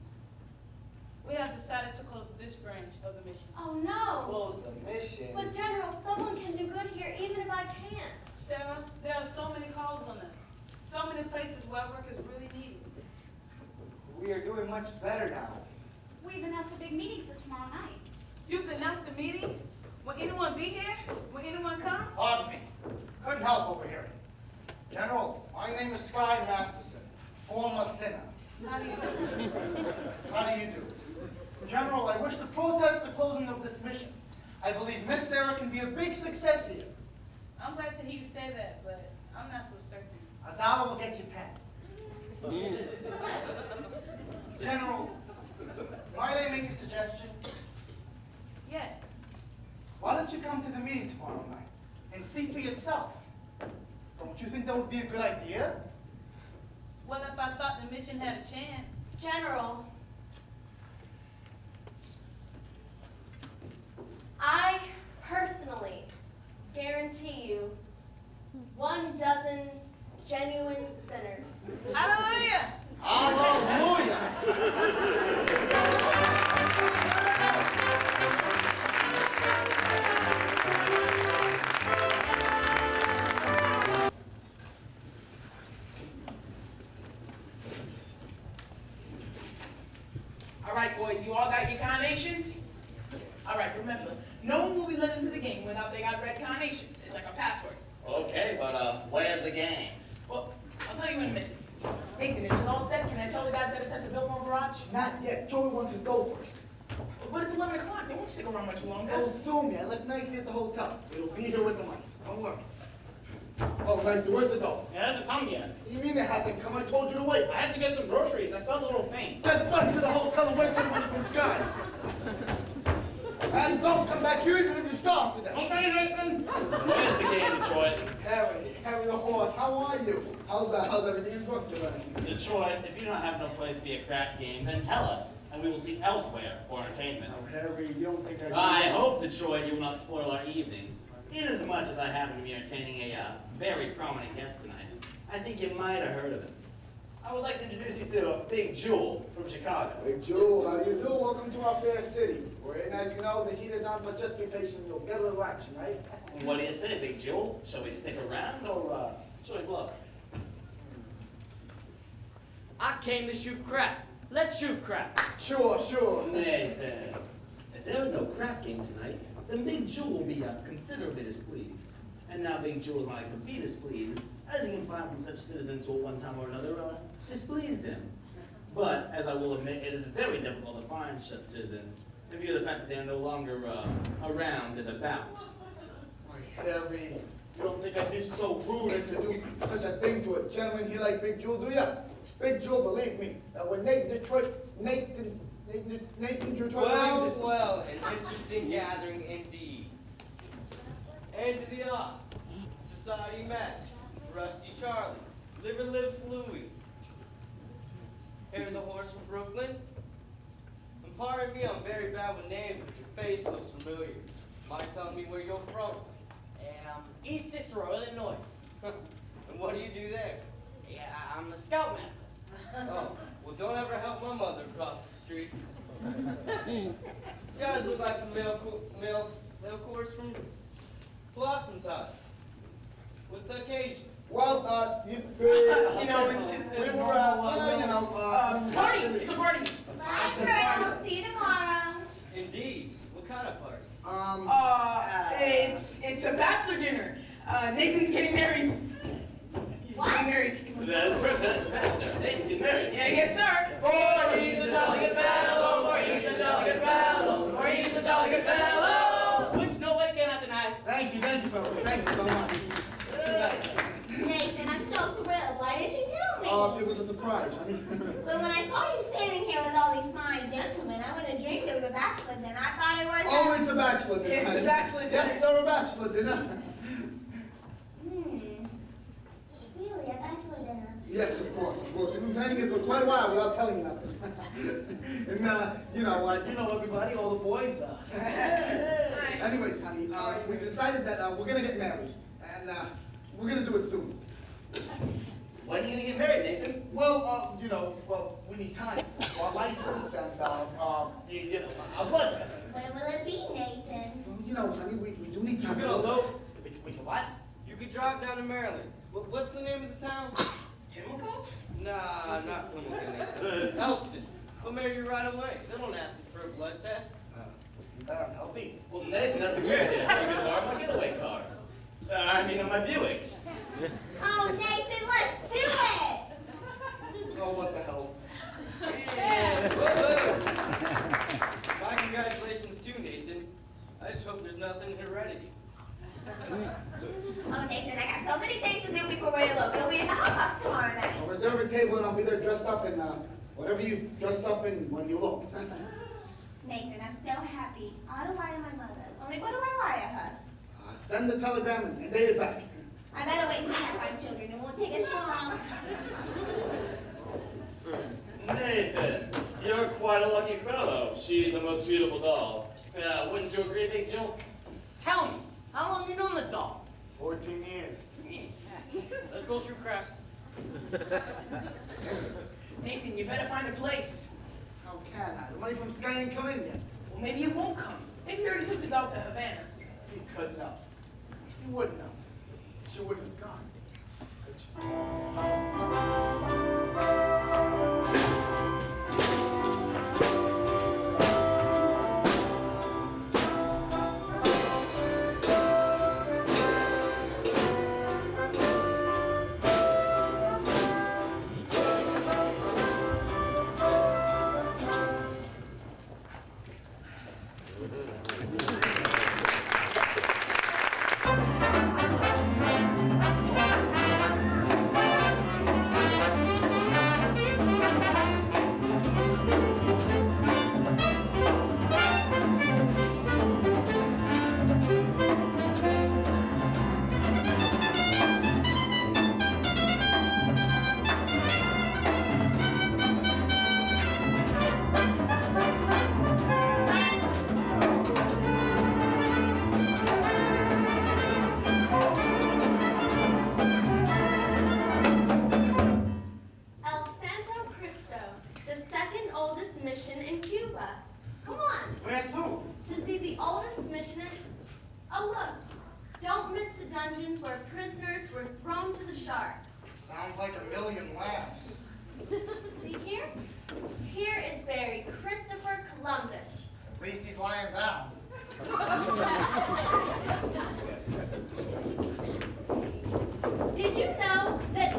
M: We have decided to close this branch of the mission.
F: Oh, no.
K: Close the mission.
F: But, General, someone can do good here even if I can't.
M: Sarah, there are so many calls on us. So many places where work is really needed.
K: We are doing much better now.
L: We've announced a big meeting for tomorrow night.
M: You've announced the meeting? Will anyone be here? Will anyone come?
J: Pardon me. Couldn't help overhearing. General, my name is Sky Masterson, former sinner.
M: How do you do?
J: How do you do? General, I wish to protest the closing of this mission. I believe Miss Sarah can be a big success here.
M: I'm glad to hear you say that, but I'm not so certain.
J: $1 will get you 10. General, might I make a suggestion?
M: Yes.
J: Why don't you come to the meeting tomorrow night and see for yourself? Don't you think that would be a good idea?
M: Well, if I thought the mission had a chance.
F: General, I personally guarantee you 1 dozen genuine sinners.
M: Hallelujah!
J: Hallelujah!
C: All right, boys, you all got your carnations? All right, remember, no one will be let into the game without they got red carnations. It's like a password.
G: Okay, but where's the game?
C: Well, I'll tell you in a minute. Hey, Denise, it's all set. Can I tell the guys that it's at the Biltmore Garage?
I: Not yet. Joey wants his goal first.
C: But it's 11 o'clock. They won't stick around much longer.
I: So sue me. I left nicely at the hotel. It'll be here with the money. Don't worry. Oh, nicely. Where's the dough?
B: It hasn't come yet.
I: What do you mean it hasn't come? I told you to wait.
B: I had to get some groceries. I felt a little faint.
I: Then run to the hotel and wait for the money from Sky. And don't come back here even if you starve to death.
B: Okay, Nathan.
G: Where's the game, Detroit?
I: Harry the horse, how are you? How's everything in Brooklyn?
G: Detroit, if you don't have no place for your crap game, then tell us, and we will seek elsewhere for entertainment.
I: Oh, Harry, you don't think
G: I hope, Detroit, you will not spoil our evening. Inasmuch as I happen to be entertaining a very prominent guest tonight, I think you might have heard of him. I would like to introduce you to Big Jewel from Chicago.
I: Hey, Joe, how do you do? Welcome to our fair city. Where, as you know, the heat is on, but just be patient. You'll get a little action, right?
G: What do you say, Big Jewel? Shall we stick around or shall we blow?
N: I came to shoot crap. Let's shoot crap.
I: Sure, sure.
G: Nathan, if there is no crap game tonight, then Big Jewel will be considerably displeased. And now Big Jewel is not like to be displeased, as you can find from such citizens who at one time or another displeased him. But, as I will admit, it is very difficult to find such citizens in view of the fact that they're no longer around and about.
I: Why, Harry, you don't think I'd be so rude as to do such a thing to a gentleman here like Big Jewel, do ya? Big Jewel, believe me, that when Nathan Detroit
H: Well, an interesting gathering indeed. Age of the Ox, Society Max, Rusty Charlie, Liver Lives Louie, Hair the Horse from Brooklyn. And pardon me, I'm very bad with names, but your face looks familiar. Mind telling me where you're from?
N: East Cicero, Illinois.
H: And what do you do there?
N: Yeah, I'm a scoutmaster.
H: Oh, well, don't ever help my mother across the street. You guys look like the male chorus from Blossom Time. What's the occasion?
I: Well,
C: You know, it's just a
I: we were,
C: normal, party. It's a party.
A: Bye, girls. See you tomorrow.
H: Indeed. What kind of party?
C: It's a bachelor dinner. Nathan's getting married.
A: What?
C: Getting married.
G: That's correct, that's passionate. Nathan's getting married.
C: Yeah, yes, sir. For he's a jolly good fellow. For he's a jolly good fellow. For he's a jolly good fellow.
N: Which nobody cannot deny.
I: Thank you, fellas. Thank you so much. So nice.
F: Nathan, I'm so thrilled. Why didn't you tell me?
I: It was a surprise. I mean,
F: But when I saw you standing here with all these fine gentlemen, I wouldn't dream there was a bachelor dinner. I thought it was
I: oh, it's a bachelor dinner.
C: It's a bachelor dinner.
I: Yes, sir, a bachelor dinner.
F: Really, a bachelor dinner?
I: Yes, of course. We've been planning it for quite a while without telling you nothing. And, you know everybody, all the boys. Anyways, honey, we decided that we're going to get married. And we're going to do it soon.
G: When are you going to get married, Nathan?
I: Well, we need time for our license and, our blood test.
F: When will it be, Nathan?
I: Well, honey, we do need time.
H: You can elope.
I: We can what?
H: You could drive down to Maryland. What's the name of the town?
C: Chemicals?
H: Nah, not Pimlico. Elkton. We'll marry you right away. They don't ask you for a blood test.
I: You better help me.
G: Well, Nathan, that's a great idea. You can borrow my getaway car. On my Buick.
F: Oh, Nathan, let's do it!
I: Oh, what the hell?
H: My congratulations too, Nathan. I just hope there's nothing in heredity.
A: Oh, Nathan, I got so many things to do before we elope. You'll be in the hot box tomorrow night.
I: I'll reserve a table and I'll be there dressed up in, whatever you dress up in when you look.
F: Nathan, I'm still happy. I ought to lie to my mother. Only what do I lie to her?
I: Send the telegram and date it back.
F: I better wait till I have 5 children. It won't take us long.
G: Nathan, you're quite a lucky fellow. She's the most beautiful doll. Wouldn't you agree, Big Jill?
N: Tell me, how long you known the dog?
I: 14 years.
N: Let's go shoot crap.
C: Nathan, you better find a place.
I: How can I? The money from Sky ain't come in yet.
C: Well, maybe it won't come. Maybe you already took the dog to Havana.
I: He couldn't know. He wouldn't know. She wouldn't have gone. Could she?
J: Sounds like a million laughs.
F: See here? Here is buried Christopher Columbus.
J: At least he's lying down.
F: Did you know that...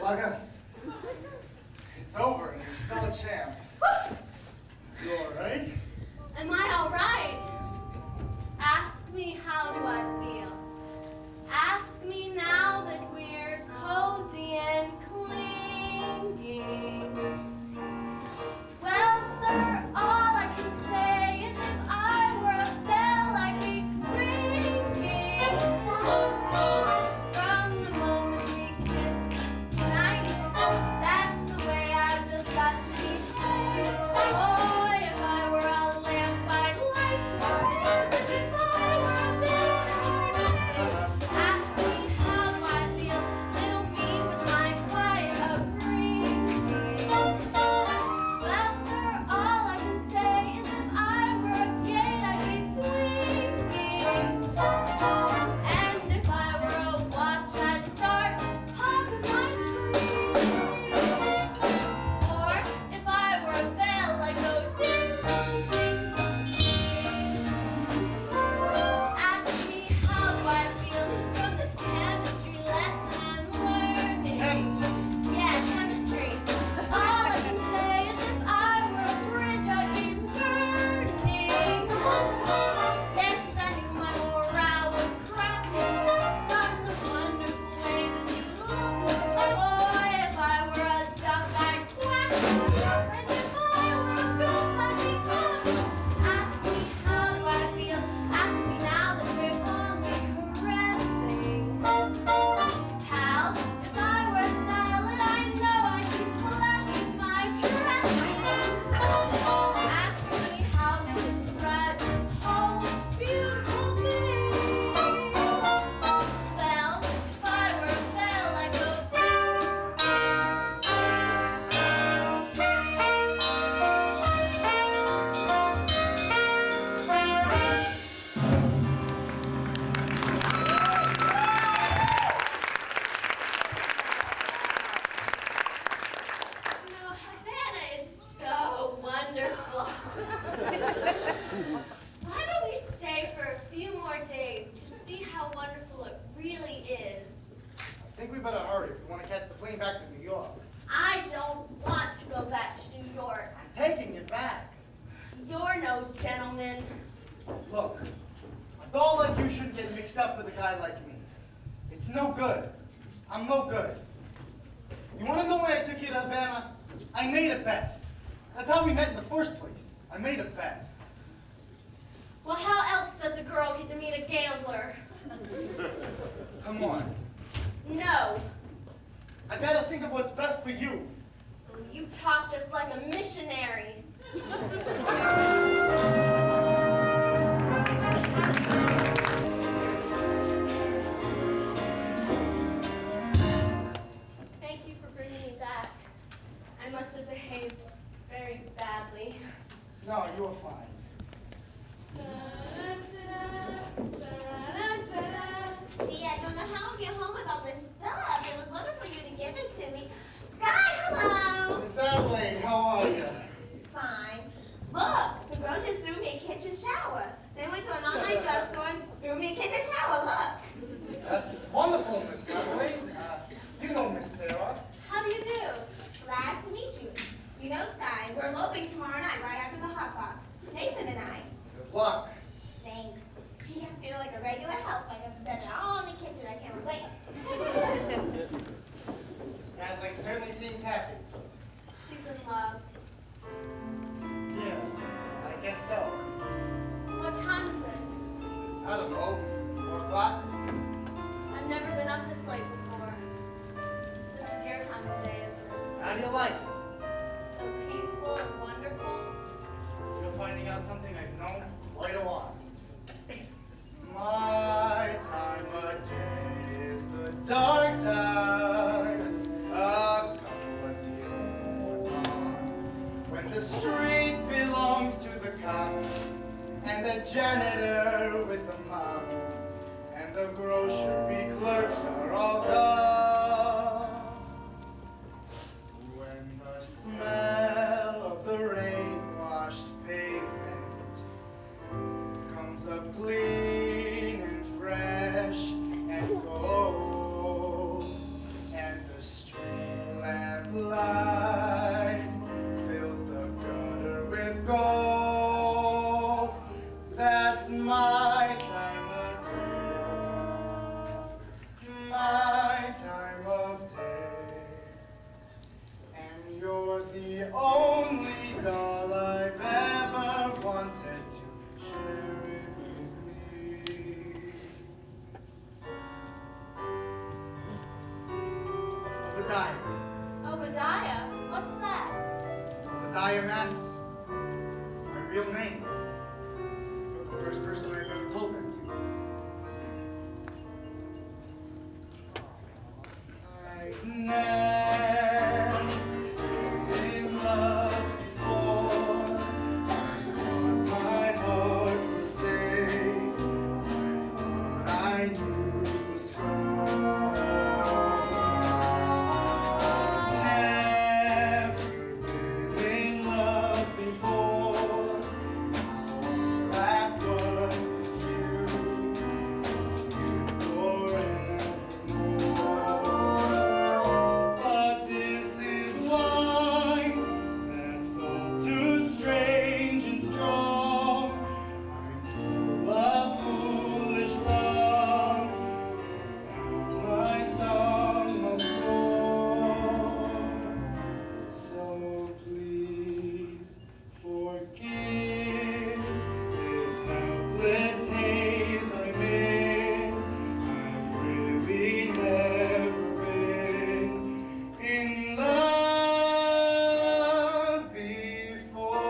J: Maga, it's over and you're still a champ. You all right?
F: Am I all right? Ask me, how do I feel? Ask me now that we're cozy and clinging. Well, sir, all I can say is if I were a bell, I'd be ringing. From the moment we kissed tonight, that's the way I've just got to behave. Boy, if I were a lamp, I'd light. And if I were a bed, I'd bathe. Ask me how do I feel, little me with my quiet upbringing. Well, sir, all I can say is if I were a gate, I'd be swinging. And if I were a watch, I'd start popping my screen. Or if I were a bell, I'd go ding, ding, ding. Ask me how do I feel from this chemistry lesson I'm learning. Yeah, chemistry. All I can say is if I were a bridge, I'd be burning. Yes, I knew my morale would crack from the wonderful way that you looked. Boy, if I were a duck, I'd quack. And if I were a goose, I'd be cooked. Ask me how do I feel. Ask me now that we're fondly caressing. Pal, if I were a salad, I know I'd be splashing my dressing. Ask me how to describe this whole beautiful thing. Well, if I were a bell, I'd go ding, You know, Havana is so wonderful. Why don't we stay for a few more days to see how wonderful it really is?
J: I think we better hurry if we want to catch the plane back to New York.
F: I don't want to go back to New York.
J: I'm taking you back.
F: You're no gentleman.
J: Look, a doll like you shouldn't get mixed up with a guy like me. It's no good. I'm no good. You want to know why I took you to Havana? I made a bet. That's how we met in the first place. I made a bet.
F: Well, how else does a girl get to meet a gambler?
J: Come on.
F: No.
J: I gotta think of what's best for you.
F: You talk just like a missionary. Thank you for bringing me back. I must have behaved very badly.
J: No, you were fine.
L: Gee, I don't know how I'll get home with all this stuff. It was wonderful of you to give it to me. Sky, hello.
J: Miss Adelaide, how are you?
L: Fine. Look, the groceries threw me a kitchen shower. They went to an online drugstore and threw me a kitchen shower. Look.
J: That's wonderful, Miss Adelaide. You know Miss Sarah.
L: How do you do? Glad to meet you. You know, Sky, we're eloping tomorrow night right after the hot box. Nathan and I.
J: Good luck.
L: Thanks. Gee, I feel like a regular housewife. I've been all in the kitchen. I can't wait.
J: Miss Adelaide certainly seems happy.
F: She's in love.
J: Yeah, I guess so.
F: What time is it?
J: I don't know. 4 o'clock?
F: I've never been up this late before. This is your time of day, isn't it?
J: How do you like it?
F: So peaceful and wonderful.
J: You're finding out something I've known for quite a while. My time of day is the dark time, a couple of days before dawn, when the street belongs to the cop, and the janitor with the mop, and the grocery clerks are all gone. When the smell of the rain-washed pavement comes up clean and fresh and cold, and the street Obadiah.
F: Obadiah? What's that?
J: Obadiah Masters. It's my real name. You're the first person I've ever told that to. I've never been in love before. I thought my heart was safe. I thought I knew the score. Never been in love before. All that was is you. It's you forevermore. But this is wine that's all too strange and strong. I'm full of foolish song, and my song must go. So please forgive this helpless haze I'm in. I've really never been in love before.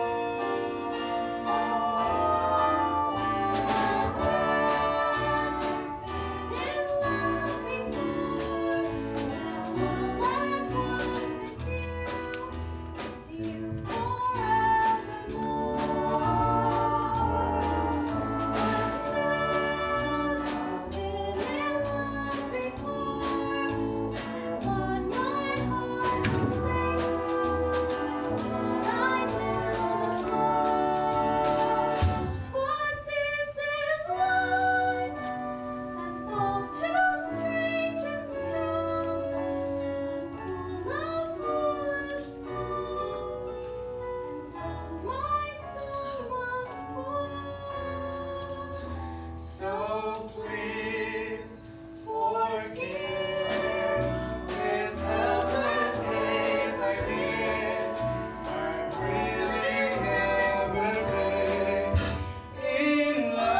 F: But this is wine that's all too strange and strong, and full of foolish song, and my soul must pour.
J: So please forgive this helpless haze I'm in. I've really never been in love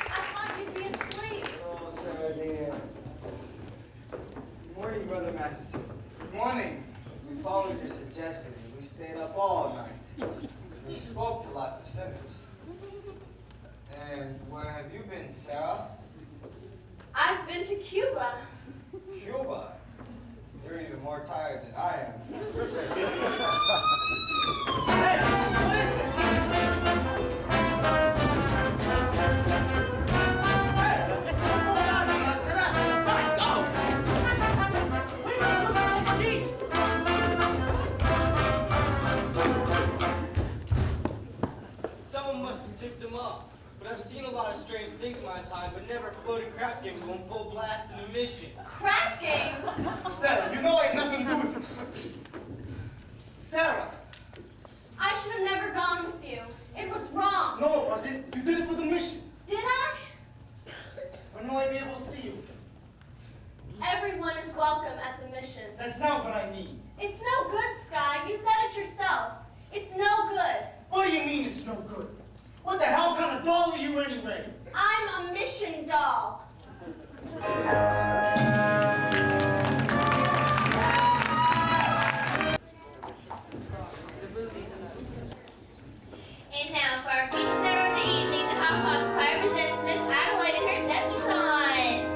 F: I thought you'd be asleep.
K: Oh, Sarah dear. Good morning, Brother Masterson.
J: Good morning.
K: We followed your suggestion and we stayed up all night. We spoke to lots of sinners. And where have you been, Sarah?
F: I've been to Cuba.
K: Cuba. You're even more tired than I am.
H: Someone must have tipped him off. But I've seen a lot of strange things in my time, but never floated crap game going full blast in a mission.
F: Crap game?
J: Sarah, you know I had nothing to do with this. Sarah!
F: I should have never gone with you. It was wrong.
J: No, it wasn't. You did it for the mission.
F: Did I?
J: When will I be able to see you?
F: Everyone is welcome at the mission.
J: That's not what I mean.
F: It's no good, Sky. You said it yourself. It's no good.
J: What do you mean it's no good? What the hell kind of doll are you anyway?
F: I'm a mission doll.
L: And now for our feature number of the evening, the Hot Pots Choir presents Miss Adelaide and her debutantes.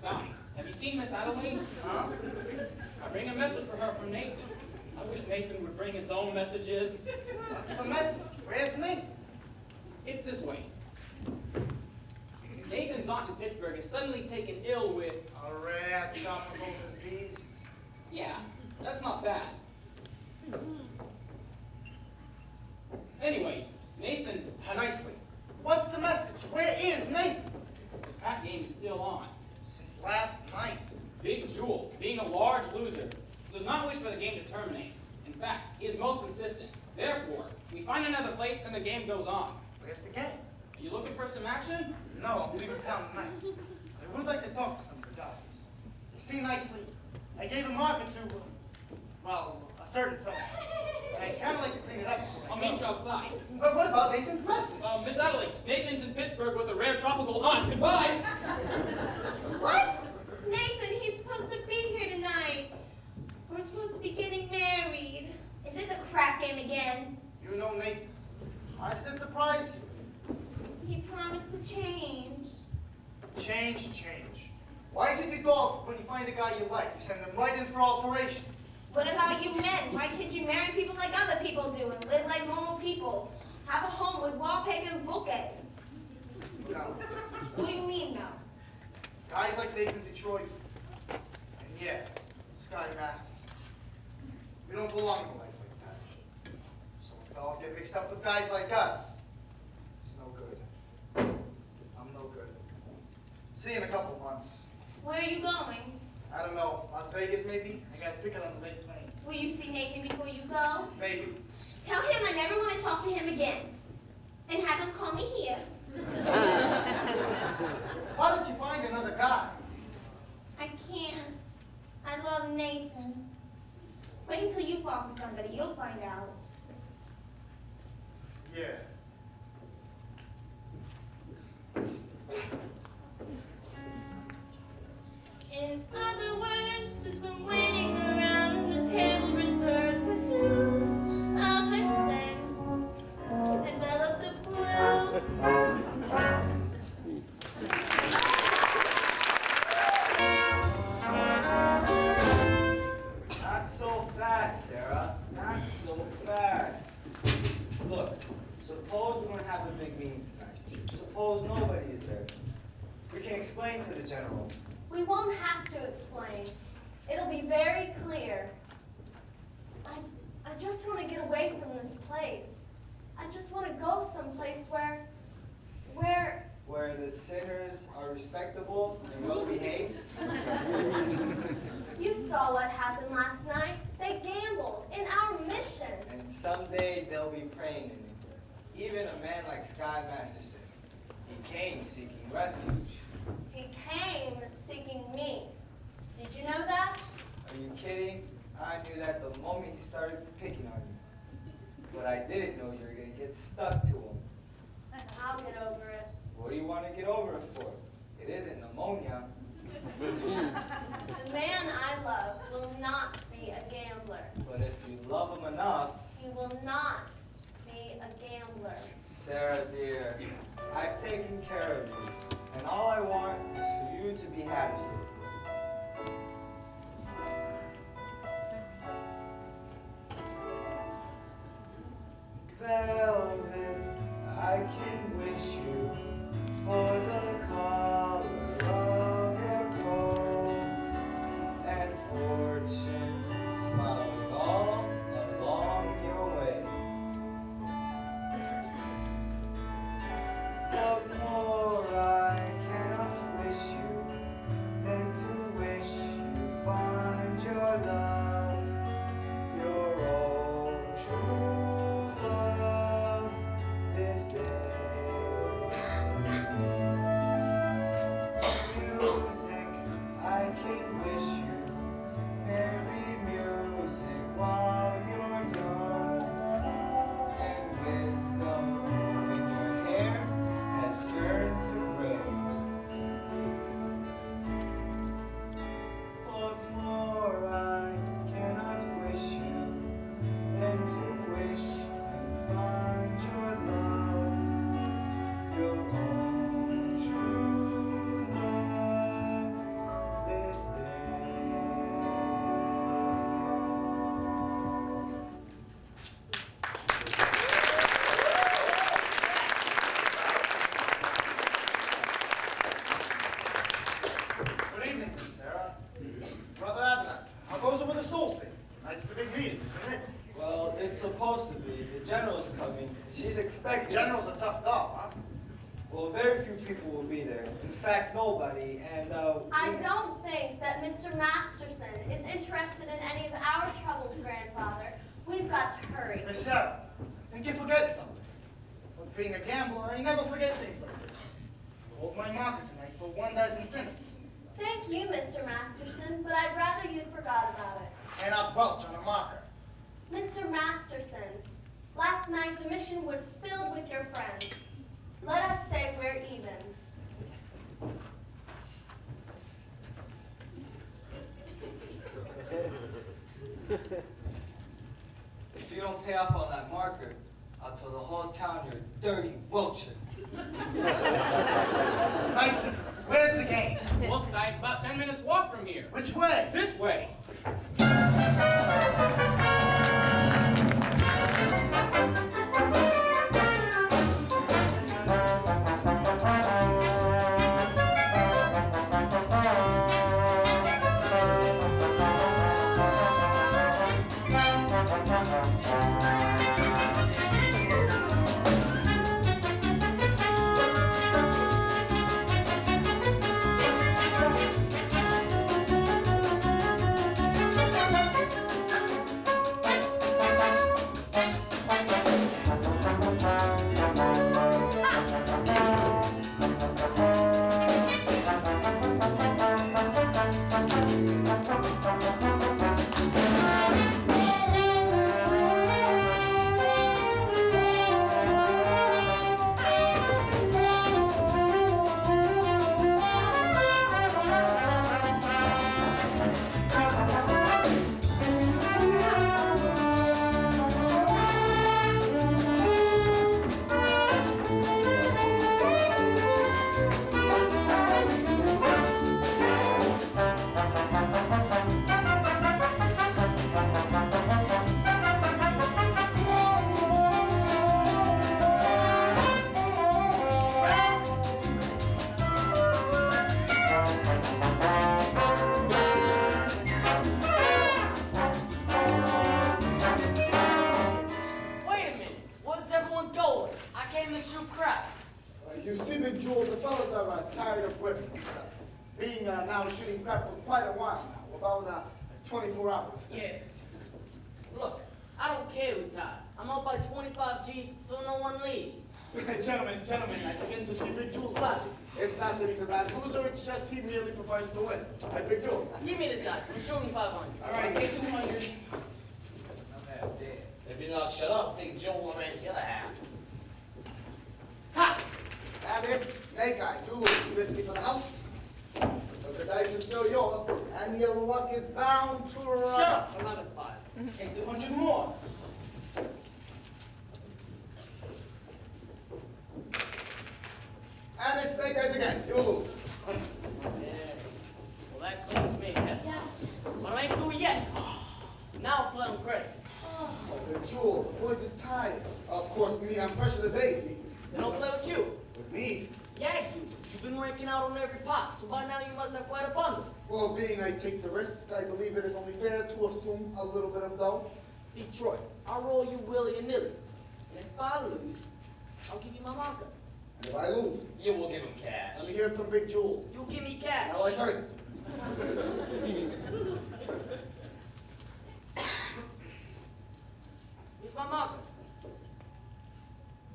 B: Sky. Have you seen Miss Adelaide?
J: Huh?
B: I bring a message for her from Nathan. I wish Nathan would bring his own messages.
J: What's the message? Where's Nathan?
B: It's this way. Nathan's aunt in Pittsburgh is suddenly taken ill with...
J: A rare tropical disease.
B: Yeah, that's not bad. Anyway, Nathan has...
J: Nicely. What's the message? Where is Nathan?
B: The crap game is still on.
J: Since last night.
B: Big Jewel, being a large loser, does not wish for the game to terminate. In fact, he is most insistent. Therefore, we find another place and the game goes on.
J: Where's the game?
B: Are you looking for some action?
J: No, I'm leaving town tonight. I would like to talk to some of the guys. You see, nicely, I gave a marker to, well, a certain someone. And I'd kind of like to clean it up before I
B: I'll
J: go.
B: meet you outside.
J: But what about Nathan's message?
B: Miss Adelaide, Nathan's in Pittsburgh with a rare tropical aunt. Goodbye!
L: What? Nathan, he's supposed to be here tonight. We're supposed to be getting married. Is it the crap game again?
J: You know Nathan. Why does it surprise you?
L: He promised to change.
J: Change. Why is it you golf when you find a guy you like? You send them right in for alterations.
L: What about you men? Why can't you marry people like other people do and live like normal people? Have a home with wallpaper and bookends.
J: No.
L: What do you mean, no?
J: Guys like Nathan Detroit, and yeah, Sky Masters. We don't belong in a life like that. So when fellas get mixed up with guys like us, it's no good. I'm no good. See you in a couple months.
L: Where are you going?
J: I don't know, Las Vegas maybe? I got a ticket on the late plane.
L: Will you see Nathan before you go?
J: Maybe.
L: Tell him I never want to talk to him again. And have him call me here.
J: Why don't you find another guy?
L: I can't. I love Nathan. Wait until you fall for somebody. You'll find out.
J: Yeah.
L: In other words, just been waiting around the table reserved for two. A person can develop the flu.
K: Not so fast, Sarah. Not so fast. Look, suppose we don't have a big meeting tonight. Suppose nobody is there. We can explain to the general.
F: We won't have to explain. It'll be very clear. I just want to get away from this place. I just want to go someplace where
K: Where the sinners are respectable and well behaved.
F: you saw what happened last night. They gambled in our mission.
K: And someday they'll be praying in it. Even a man like Sky Masterson. He came seeking refuge.
F: He came seeking me. Did you know that?
K: Are you kidding? I knew that the moment he started picking on you. But I didn't know you were going to get stuck to him.
F: I'll get over it.
K: What do you want to get over it for? It isn't pneumonia.
F: The man I love will not be a gambler.
K: But if you love him enough...
F: He will not be a gambler.
K: Sarah, dear, I've taken care of you. And all I want is for you to be happy. Velvet, I can wish you for the color of your coat and fortune smiling all along your way. But more I cannot wish.
J: Tonight's the big meeting, isn't it?
K: Well, it's supposed to be. The general's coming. She's expecting.
J: General's a tough dog, huh?
K: Well, very few people will be there. In fact, nobody. And
F: I don't think that Mr. Masterson is interested in any of our troubles, grandfather. We've got to hurry.
J: Miss Sarah, I think you're forgetting something. With being a gambler, I never forget things like this. You hold my marker tonight for 1 dozen cents.
F: Thank you, Mr. Masterson, but I'd rather you forgot about it.
J: And I'll belch on a marker.
F: Mr. Masterson, last night the mission was filled with your friends. Let us say we're even.
K: if you don't pay off on that marker, I'll tell the whole town you're a dirty vulture.
J: Nice. Where's the game?
C: Well, Sky, it's about 10 minutes walk from here.
J: Which way?
C: This way.
I: You see, Big Jewel, the fellas are tired of whipping. Being now shooting crap for quite a while now, about 24 hours.
N: Yeah. Look, I don't care who's tired. I'm up by 25 G's, so no one leaves.
I: Gentlemen, I begin to see Big Jewel's logic. It's not that he's a bad loser, it's just he merely prefers to win. Hey, Big Jewel.
N: Give me the dice. I'm shooting 500.
C: All right, take 200.
G: If you're not shut up, Big Joe will arrange the other half.
N: Ha!
I: And it's Snake Eyes who loses 50 for the house. But the dice is still yours, and your luck is bound to run.
N: Shut up! I'm not at 5.
C: Take 200 more.
I: And it's Snake Eyes again. You lose.
N: Yeah. Well, that cleans me. Yes. But I ain't through yet. Now play on credit.
I: Oh, Big Jewel, the boys are tired. Of course, me, I'm fresh as a daisy.
N: They don't play with you.
I: With me?
N: Yeah, you. You've been ranking out on every pot, so by now you must have quite a bundle.
I: Well, being I take the risk, I believe it is only fair to assume a little bit of dough.
N: Detroit, I'll roll you willy and nilly. And if I lose, I'll give you my marker.
I: And if I lose,
G: You will give him cash.
I: let me hear it from Big Jewel.
N: You'll give me cash.
I: Now I heard it.
N: Here's my marker.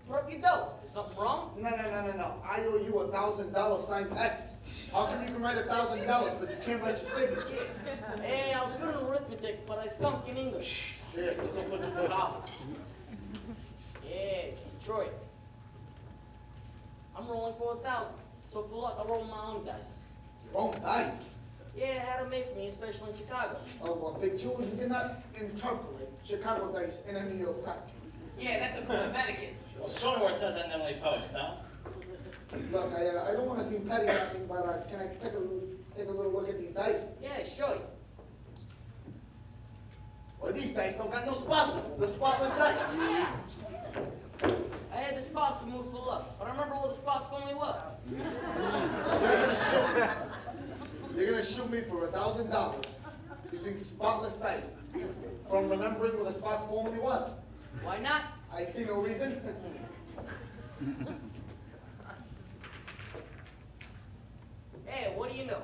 N: Put up your dough. Is something wrong?
I: No. I owe you $1,000 signed X. How come you can write $1,000, but you can't write your signature?
N: Hey, I was good in arithmetic, but I stunk in English.
I: Here, this will put you good Harvard.
N: Yeah, Detroit. I'm rolling for 1,000. So for luck, I roll my own dice.
I: Your own dice.
N: Yeah, I had them made for me, especially in Chicago.
I: Oh, well, Big Jewel, you cannot interpolate Chicago dice in a New York crack.
C: Yeah, that's a bunch of etiquette.
G: Well, show me where it says that in Emily Post, huh?
I: Look, I don't want to seem petty or nothing, but can I take a little look at these dice?
N: Yeah, show you.
I: Well, these dice don't got no spots on them. The spotless dice.
N: I had the spots to move for luck, but I remember what the spots for me were.
I: You're gonna shoot me for $1,000. using spotless dice. From remembering where the spots formerly was.
N: Why not?
I: I see no reason.
N: Hey, what do you know?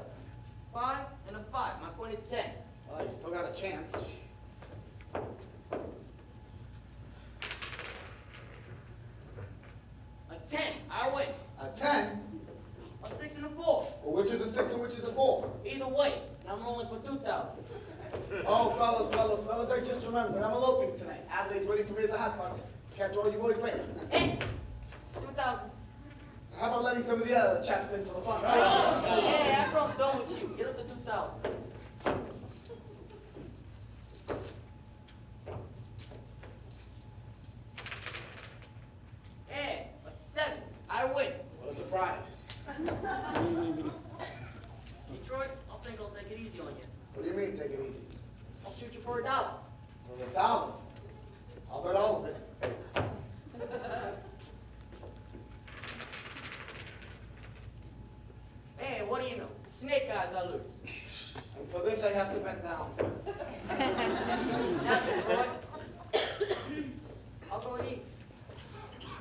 N: 5 and a 5. My point is 10.
I: Well, I still got a chance.
N: A 10. I win.
I: A 10?
N: A 6 and a 4.
I: Well, which is a 6 and which is a 4?
N: Either way, I'm rolling for 2,000.
I: Oh, fellas, I just remembered. I'm eloping tonight. Adelaide's waiting for me at the hot box. Catch all you boys later.
N: Hey, 2,000.
I: How about letting some of the other chaps in for the fun?
N: Hey, after I'm done with you, get up to 2,000. Hey, a 7. I win.
I: What a surprise.
N: Detroit, I think I'll take it easy on you.
I: What do you mean, take it easy?
N: I'll shoot you for $1.
I: For $1. I'll bet all of it.
N: Hey, what do you know? Snake eyes, I lose.
I: And for this, I have to bet down.
N: Now, Detroit, I'll go eat.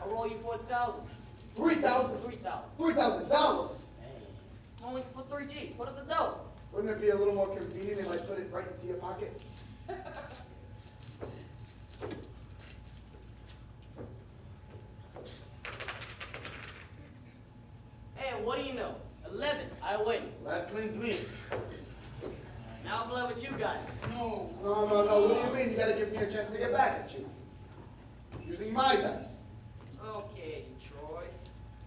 N: I'll roll you for 1,000.
I: 3,000?
N: 3,000.
I: $3,000?
N: Only for 3 G's. Put up the dough.
I: Wouldn't it be a little more convenient if I put it right into your pocket?
N: Hey, what do you know? 11. I win.
I: That cleans me.
N: Now I'll play with you guys.
C: No.
I: No. What do you mean? You gotta give me a chance to get back at you. Using my dice.
N: Okay, Detroit.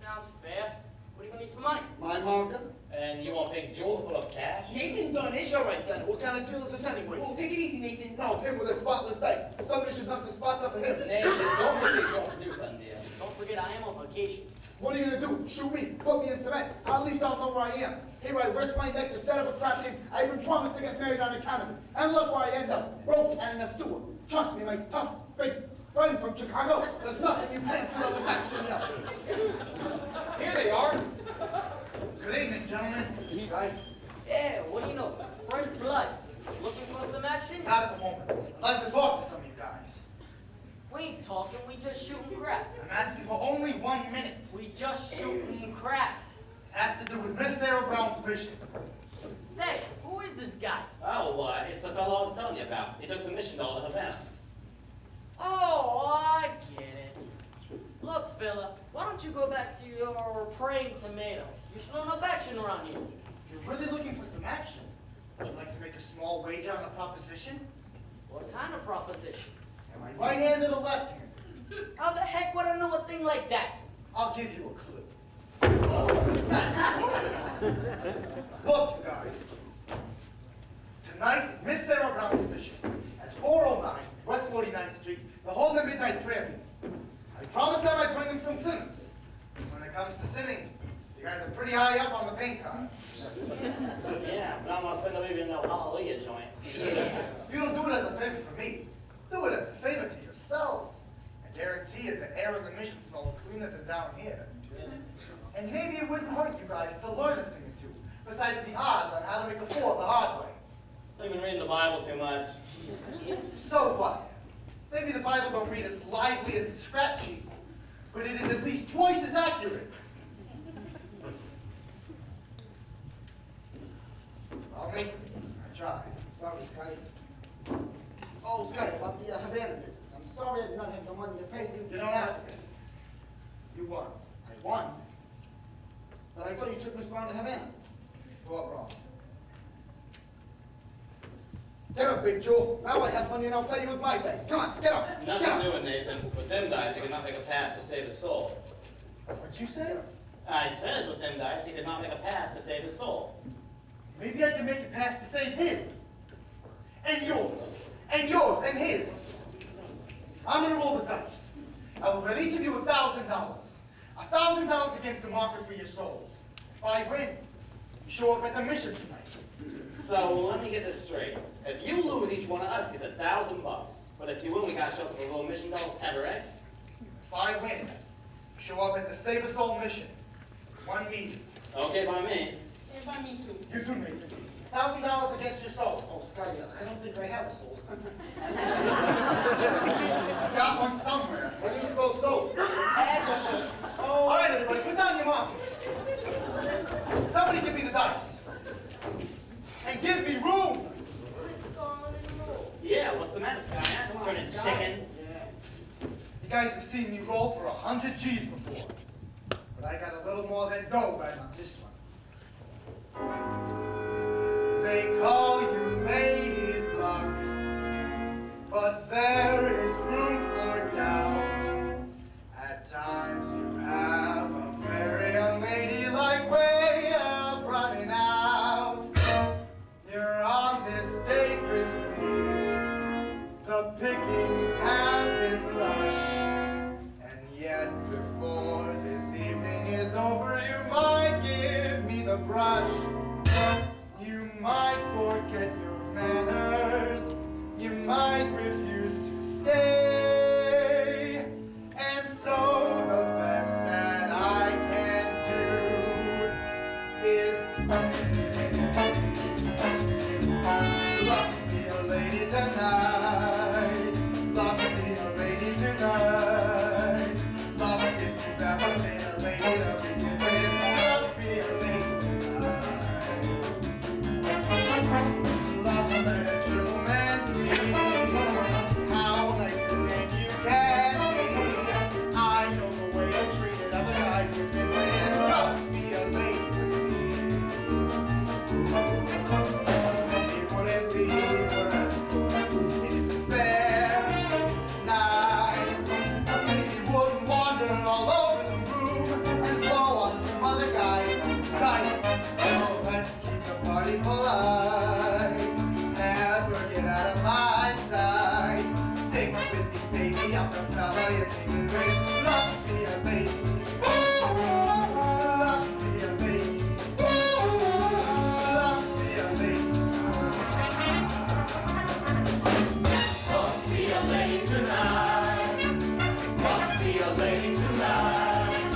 N: Sounds fair. What are you gonna use for money?
I: My marker.
G: And you want Big Jewel to put up cash?
C: Nathan done it.
I: Sure, right then. What kind of deal is this anyways?
C: Oh, take it easy, Nathan.
I: No, him with the spotless dice. Somebody should knock the spots off of him.
G: Nathan, don't make me try to do something, dear.
N: Don't forget, I am on vacation.
I: What are you gonna do? Shoot me? Put me in cement? At least I'll know where I am. Here I risk my neck to set up a crap game. I even promised to get married on account of it. And look where I end up. Broke and in a sewer. Trust me, my tough, big friend from Chicago. There's nothing you can't do that would back me up.
B: Here they are.
J: Good evening, gentlemen. Right?
N: Yeah, what do you know? First blood. Looking for some action?
J: Not at the moment. I'd like to talk to some of you guys.
N: We ain't talking, we just shooting crap.
J: I'm asking for only 1 minute.
N: We just shooting crap.
J: It has to do with Miss Sarah Brown's mission.
N: Say, who is this guy?
G: Oh, it's the fellow I was telling you about. He took the mission doll to Havana.
N: Oh, I get it. Look, fella, why don't you go back to your praying tomato? You're showing up action around here.
J: If you're really looking for some action, would you like to make a small wager on a proposition?
N: What kind of proposition?
J: Am I right-handed or left-handed?
N: How the heck would I know a thing like that?
J: I'll give you a clue. Look, you guys. Tonight, Miss Sarah Brown's mission at 409 West 49th Street, the whole of midnight prayer meeting. I promised that I'd bring them some sinners. When it comes to sinning, you guys are pretty high up on the paint cards.
G: Yeah, but I'm gonna spend a week in no hallelujah joint.
J: If you don't do it as a favor for me, do it as a favor to yourselves. I guarantee you the air of the mission smells cleaner than down here. And maybe it wouldn't hurt you guys to learn a thing or two, besides the odds on how to make a fool the hard way.
G: I've been reading the Bible too much.
J: So what? Maybe the Bible don't read as lively as the scrap sheet, but it is at least twice as accurate. I'll make it. I try.
I: Sorry, Sky. Oh, Sky, about the Havana business. I'm sorry I did not have the money to pay you.
J: You don't have to.
I: You won. I won. But I thought you took Miss Brown to Havana.
J: What wrong?
I: Get up, Big Joe. Now I have money and I'll play you with my dice. Come on, get up. Get
G: Nothing
I: up.
G: doing, Nathan. With them dice, he could not make a pass to save his soul.
J: What'd you say?
G: I says with them dice, he could not make a pass to save his soul.
J: Maybe I can make a pass to save his. And yours. And yours. And his. I'm gonna roll the dice. I will bet each of you $1,000. $1,000 against the marker for your souls. If I win, you show up at the mission tonight.
G: So let me get this straight. If you lose, each one of us gets $1,000. But if you win, we gotta show up with a little mission dolls ever, eh?
J: If I win, you show up at the Save Us All mission. One meeting.
G: Okay by me.
C: And by me too.
J: You too, Nathan. $1,000 against your soul. Oh, Scotty, I don't think I have a soul. I've got one somewhere. Where do you suppose so? All right, everybody, put down your markers. Somebody give me the dice. And give me room.
F: It's gone and rolled.
G: Yeah, what's the matter, Sky?
J: Come on,
G: Turning
J: Sky.
G: chicken.
J: Yeah. You guys have seen me roll for 100 G's before. But I got a little more than dough right on this one. They call you Lady Luck, but there is room for doubt. At times you have a very unladylike way of running out. You're on this date with me. The pickings have been lush, and yet before this evening is over, you might give me the brush. You might forget your manners. You might refuse to stay. And so the best that I can do is love to be a lady tonight. Love to be a lady tonight. Love if you've ever been a lady to begin with. Love to be a lady tonight. Love to let a gentleman see how nice and tame you can be. I know the way you treated other guys you've been with. Love to be a lady with me. You wouldn't leave for escort. It isn't fair. It's nice. A lady wouldn't wander all over the room and blow on some other guys' dice. So let's keep the party polite. Never get out of my sight. Stick with me, baby. I'm the fella you're thinking with. Love to be a lady. Love to be a lady. Love to be a lady.
E: Love to be a lady tonight. Love to be a lady tonight.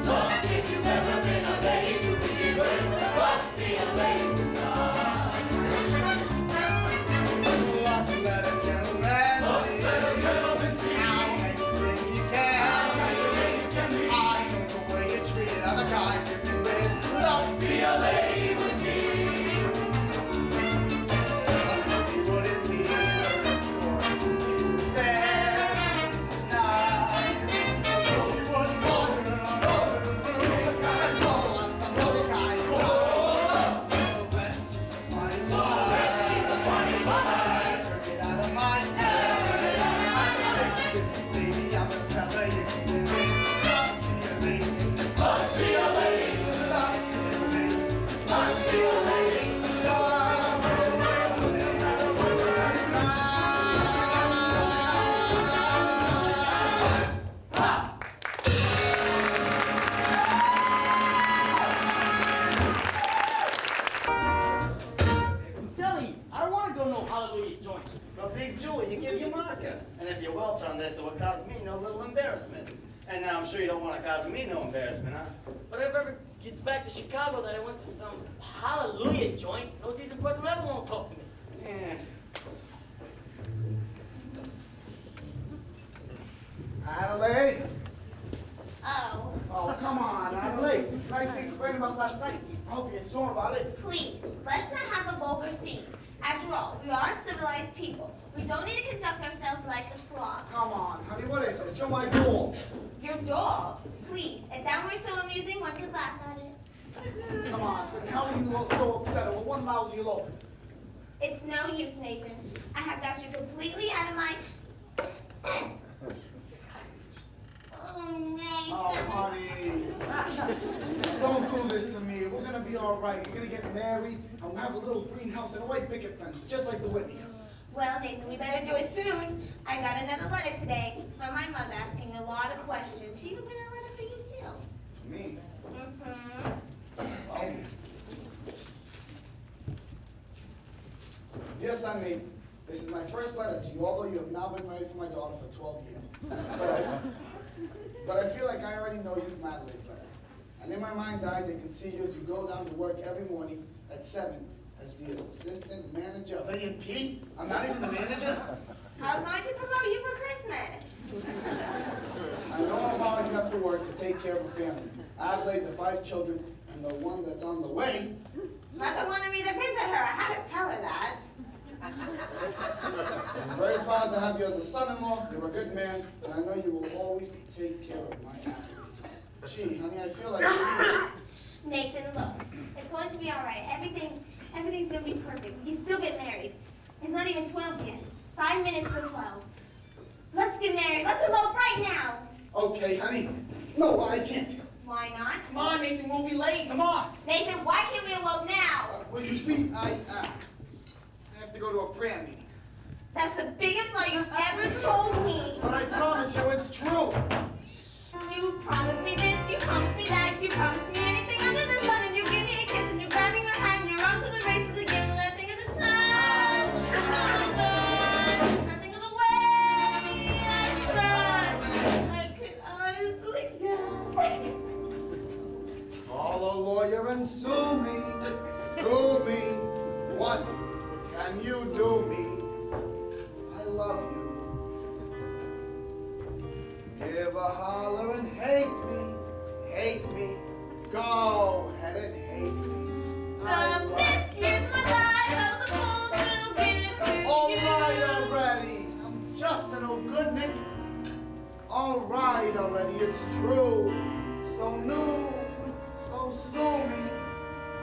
E: Love if you've ever been a lady to begin with. Love to be a lady tonight.
J: Love to let a gentleman
E: Love to let a gentleman see
J: how nice you think you can.
E: how nice you think you can be.
J: I know the way you treated other guys you've been with. Love to
E: Be a lady with me.
J: you wouldn't leave her escort. It's fair, it's nice. So you wouldn't wander all over the room and blow on some other guy's dice. So let's keep the party polite. Never get out of my sight. Stick with me, baby. I'm the fella you can be with. Love to be a lady.
E: Love to be a lady.
J: Love to be a lady.
E: Love to be a lady.
N: I'm telling you, I don't want to go no hallelujah joint.
G: Well, Big Jewel, you give your marker. And if you welch on this, it will cause me no little embarrassment. And now I'm sure you don't want to cause me no embarrassment, huh?
N: But if ever gets back to Chicago that I went to some hallelujah joint, no decent person ever won't talk to me.
G: Yeah.
I: Adelaide?
F: Oh,
I: Oh, come on, Adelaide. Nicely explained about last night. I hope you ain't sore about it.
L: Please, let's not have a vulgar scene. After all, we are civilized people. We don't need to conduct ourselves like a slob.
I: Come on, honey, what is this? You're my doll.
L: Your doll, please. If that were so amusing, one could laugh at it.
I: Come on, how are you all so upset over one lousy loaf?
L: It's no use, Nathan. I have got you completely out of my... Oh, Nathan.
I: Oh, honey. Don't do this to me. We're gonna be all right. We're gonna get married, and we'll have a little greenhouse and white picket fence, just like the Whitney house.
L: Well, Nathan, we better do it soon. I got another letter today from my mother asking a lot of questions. She even put a letter for you, too.
I: For me.
L: Mm-hmm.
I: Oh. Dear son Nathan, this is my first letter to you, although you have now been married to my daughter for 12 years. But I feel like I already know you from Adelaide's letters. And in my mind's eyes, I can see you as you go down to work every morning at 7 as the assistant manager of A&P. I'm not even the manager.
L: I was going to promote you for Christmas.
I: I know how hard you have to work to take care of a family. Adelaide, the 5 children, and the one that's on the way.
L: Mother wanted me to visit her. I had to tell her that.
I: I'm very proud to have you as a son-in-law. You're a good man, and I know you will always take care of my Adelaide. Gee, honey, I feel like
L: Nathan, look, it's going to be all right. Everything's going to be perfect. We can still get married. It's not even 12 yet. 5 minutes to 12. Let's get married. Let's elope right now.
I: Okay, honey. No, I can't.
L: Why not?
C: Come on, Nathan, we'll be late. Come on.
L: Nathan, why can't we elope now?
I: Well, you see, I have to go to a prayer meeting.
L: That's the biggest lie you've ever told me.
I: But I promise you, it's true.
L: You promised me this, you promised me that, you promised me anything under the sun, and you give me a kiss, and you're grabbing her hand, and you're on to the races again. When I think of the time, I think of the way I tried, I could honestly die.
I: Call a lawyer and sue me. Sue me. What can you do me? I love you. Give a holler and hate me. Hate me. Go ahead and hate me.
L: The best years of my life, I was a fool to give to
I: All
L: you.
I: right already. I'm just an old good Nick. All right already. It's true. So new. So sue me.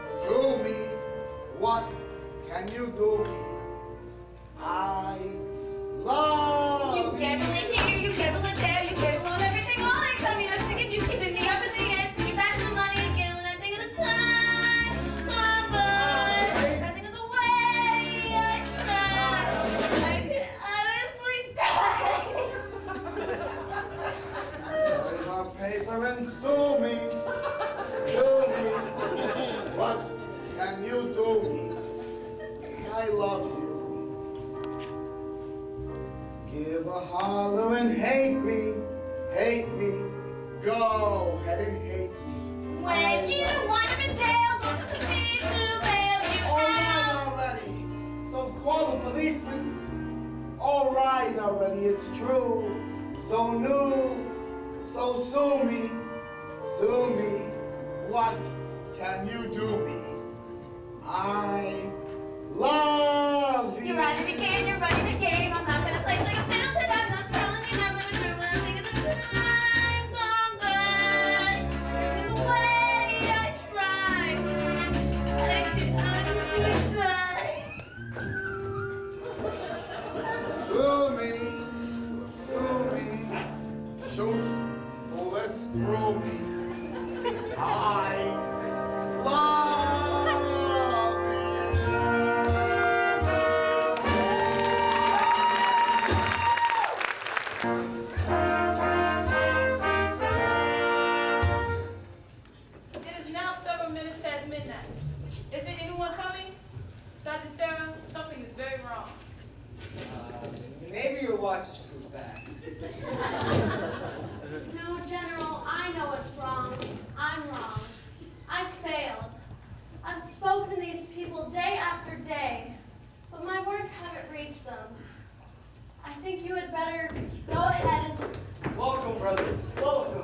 I: Sue me. What can you do me? I love
L: You gabble in here, you gabble in there, you gabble on everything. All I tell me, I'm sick of you keeping me up in the air. So you back the money again when I think of the time. Mama, I think of the way I tried. I could honestly die.
I: Sign my paper and sue me. Sue me. What can you do me? I love you. Give a holler and hate me. Hate me. Go ahead and hate me.
L: When you wind up in jail, talk to me to bail you
I: All right
L: out.
I: already. So call the policeman. All right already. It's true. So new. So sue me. Sue me. What can you do me? I love you.
L: You're running the game, you're running the game. I'm not gonna play like a fiddle today. I'm not telling you nothing but true when I think of the time gone by. And the way I tried, I could honestly die.
I: Sue me. Sue me. Shoot bullets through me. I love
M: It is now 7 minutes past midnight. Is there anyone coming? Sergeant Sarah, something is very wrong.
K: Maybe your watch is too fast.
F: No, General, I know what's wrong. I'm wrong. I've failed. I've spoken to these people day after day, but my words haven't reached them. I think you had better go ahead and...
K: Welcome, brothers. Welcome.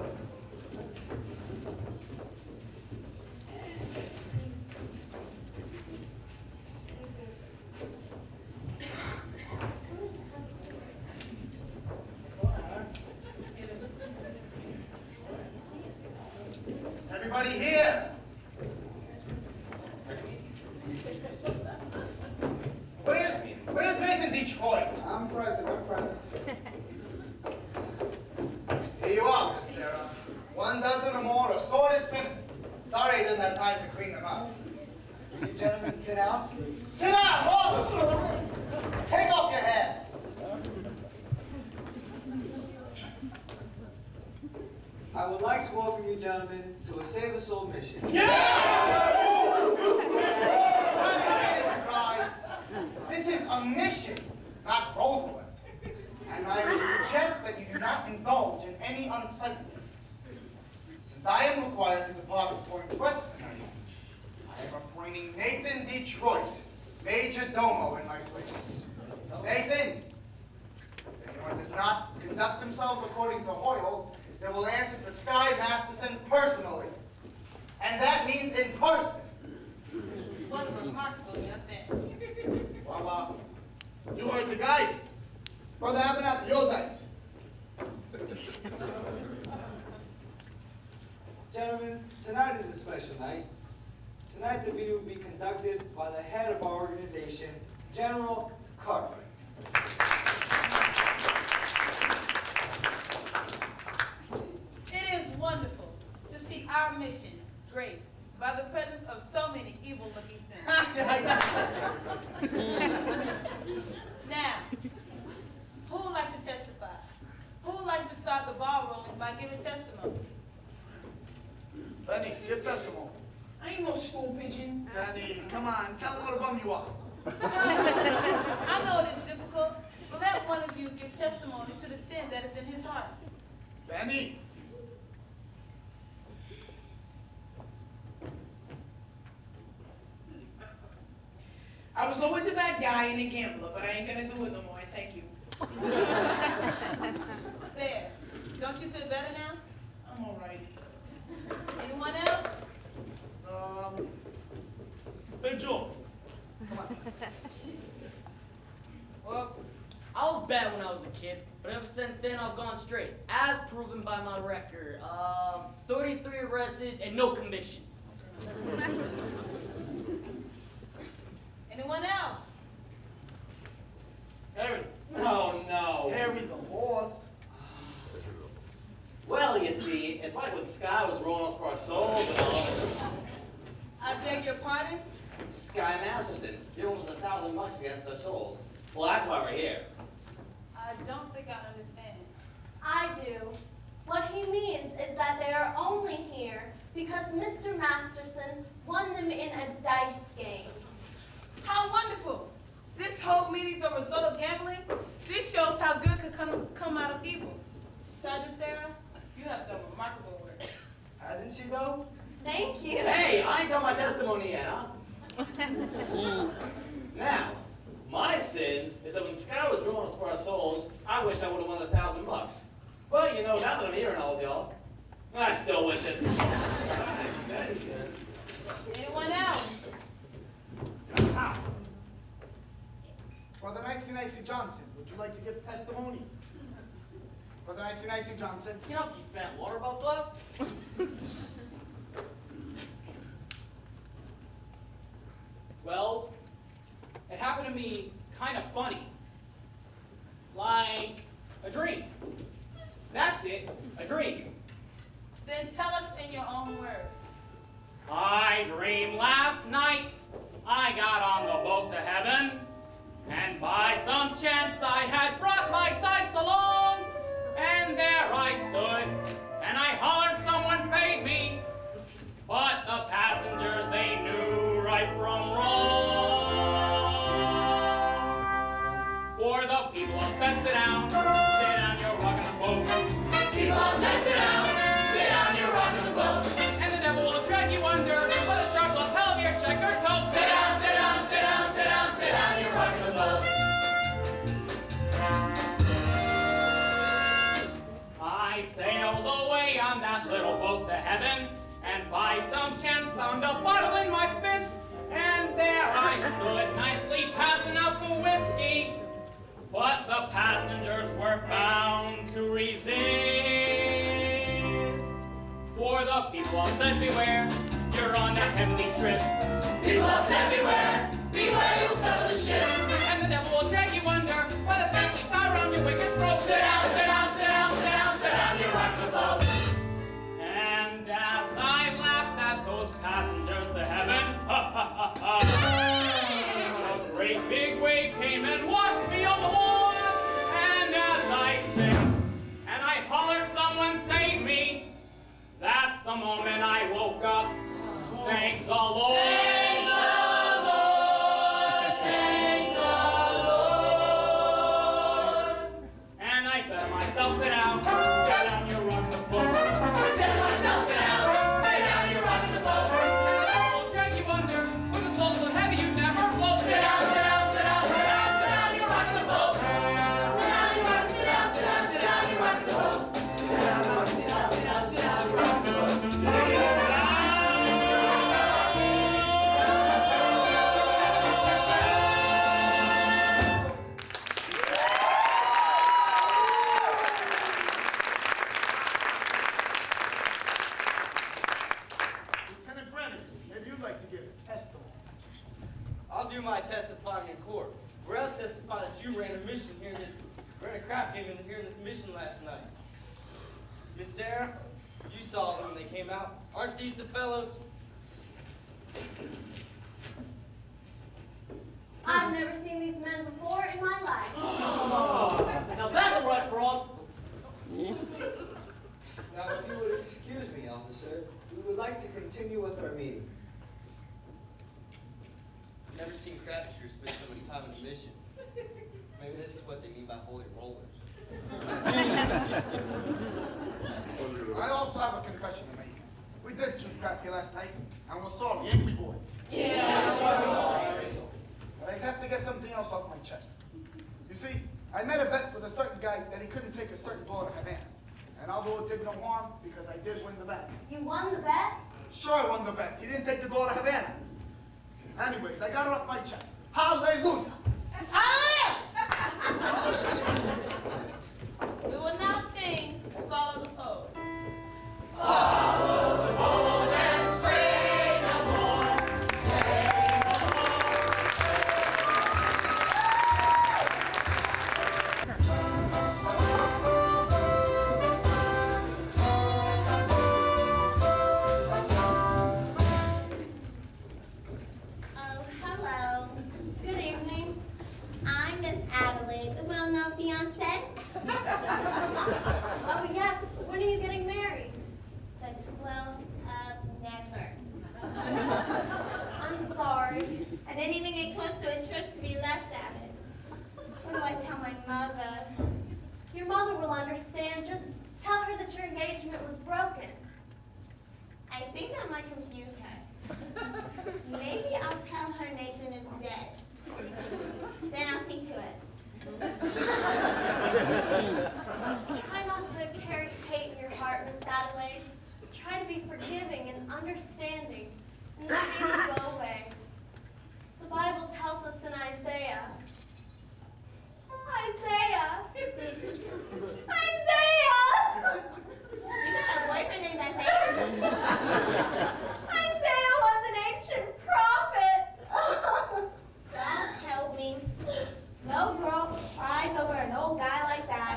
J: Everybody here? Where's Nathan Detroit?
I: I'm present. I'm present.
J: Here you are, Miss Sarah. 1 dozen or more assorted sinners. Sorry I didn't have time to clean them up.
K: Will you gentlemen sit down?
J: Sit down, all of you! Take off your hats.
K: I would like to welcome you gentlemen to a Save a Soul mission.
J: Guys, this is a mission, not Roosevelt. And I would suggest that you do not indulge in any unpleasantness. Since I am required to depart before express tonight, I am appointing Nathan Nathan Detroit, Major Domo in my place. Nathan, if anyone does not conduct themselves according to Hoyle, they will answer to Sky Masterson personally. And that means in person.
M: What a remarkable young man.
I: Well, you heard the guys. Brother Abernathy, your dice.
K: Gentlemen, tonight is a special night. Tonight the meeting will be conducted by the head of our organization, General Cartwright.
M: It is wonderful to see our mission graced by the presence of so many evil-looking sinners. Now, who would like to testify? Who would like to start the ball rolling by giving testimony?
I: Benny, give testimony.
C: I ain't no school pigeon.
I: Benny, come on, tell them what a bum you are.
M: I know it is difficult, but let one of you give testimony to the sin that is in his heart.
I: Benny.
C: I was always a bad guy and a gambler, but I ain't gonna do it no more. Thank you.
M: There. Don't you feel better now?
C: I'm all right.
M: Anyone else?
I: Big Joe.
N: Well, I was bad when I was a kid, but ever since then I've gone straight, as proven by my record. 33 arrests and no convictions.
M: Anyone else?
I: Harry.
G: Oh, no.
I: Harry the horse.
G: Well, you see, it's like when Sky was rolling us for our souls and all.
M: I beg your pardon?
G: Sky Masterson, you almost $1,000 against our souls. Well, that's why we're here.
M: I don't think I understand.
F: I do. What he means is that they are only here because Mr. Masterson won them in a dice game.
M: How wonderful! This whole meeting the result of gambling? This shows how good could come out of evil. Sergeant Sarah, you have done remarkable work.
K: Hasn't she, though?
F: Thank you.
G: Hey, I ain't done my testimony yet, huh? Now, my sins is that when Sky was ruining us for our souls, I wish I would have won $1,000. But, you know, now that I'm here and all with y'all, I still wish it.
M: Anyone else?
I: Brother Nicey Johnson, would you like to give testimony? Brother Nicey Johnson.
N: You know, you bent water buffalo?
B: Well, it happened to me kind of funny. Like a dream. That's it, a dream.
M: Then tell us in your own words.
B: I dreamed last night I got on the boat to heaven, and by some chance I had brought my dice along, and there I stood, and I hollered someone paid me, but the passengers, they knew right from wrong. For the people all said, sit down, you're rocking the boat.
L: People all said, sit down, you're rocking the boat.
B: And the devil will drag you under with a sharp lapel of your checkered coat.
L: Sit down, you're rocking the boat.
B: I sailed away on that little boat to heaven, and by some chance found a bottle in my fist, and there I stood nicely passing out the whiskey. But the passengers were bound to resist. For the people all said, beware, you're on a heavenly trip.
L: People all said, beware, you'll scuttle the ship.
B: And the devil will drag you under by the fancy tie around your wicked throat.
L: Sit down, you're rocking the boat.
B: And as I laughed at those passengers to heaven, a great big wave came and washed me overboard. And as I said, and I hollered, someone save me, that's the moment I woke up. Thank the Lord.
L: Thank the Lord, thank the Lord.
B: And I said to myself, sit down, you're rocking the boat.
L: I said to myself, sit down, you're rocking the boat.
B: I'll drag you under with a soul
H: I'll do my testifying in court. Where I'll testify that you ran a mission here in this, ran a crap game here in this mission last night. Miss Sarah, you saw them when they came out. Aren't these the fellows?
F: I've never seen these men before in my life.
N: Now that's right, Broad.
K: Now, if you would excuse me, officer, we would like to continue with our meeting.
H: Never seen crap shooters spend so much time in a mission. Maybe this is what they mean by holy rollers.
I: I also have a confession to make. We did shoot crap here last night, and we're sorry, ain't we, boys? But I have to get something else off my chest. You see, I made a bet with a certain guy that he couldn't take a certain door to Havana. And although it did no harm, because I did win the bet.
F: You won the bet?
I: Sure, I won the bet. He didn't take the door to Havana. Anyways, I got it off my chest. Hallelujah!
M: We will now sing Follow the Fold.
L: Oh, hello. Good evening. I'm Miss Adelaide, the well-known fiancée.
F: Oh, yes. When are you getting married?
L: The 12th of never.
F: I'm sorry.
L: I didn't even get close to a church to be left at it. What do I tell my mother?
F: Your mother will understand. Just tell her that your engagement was broken.
L: I think that might confuse her. Maybe I'll tell her Nathan is dead. Then I'll see to it.
F: Try not to carry hate in your heart, Miss Adelaide. Try to be forgiving and understanding, and the pain will go away. The Bible tells us in Isaiah.
L: You got a boyfriend named Isaiah?
F: Isaiah was an ancient prophet.
L: Don't tell me. No girl cries over an old guy like that.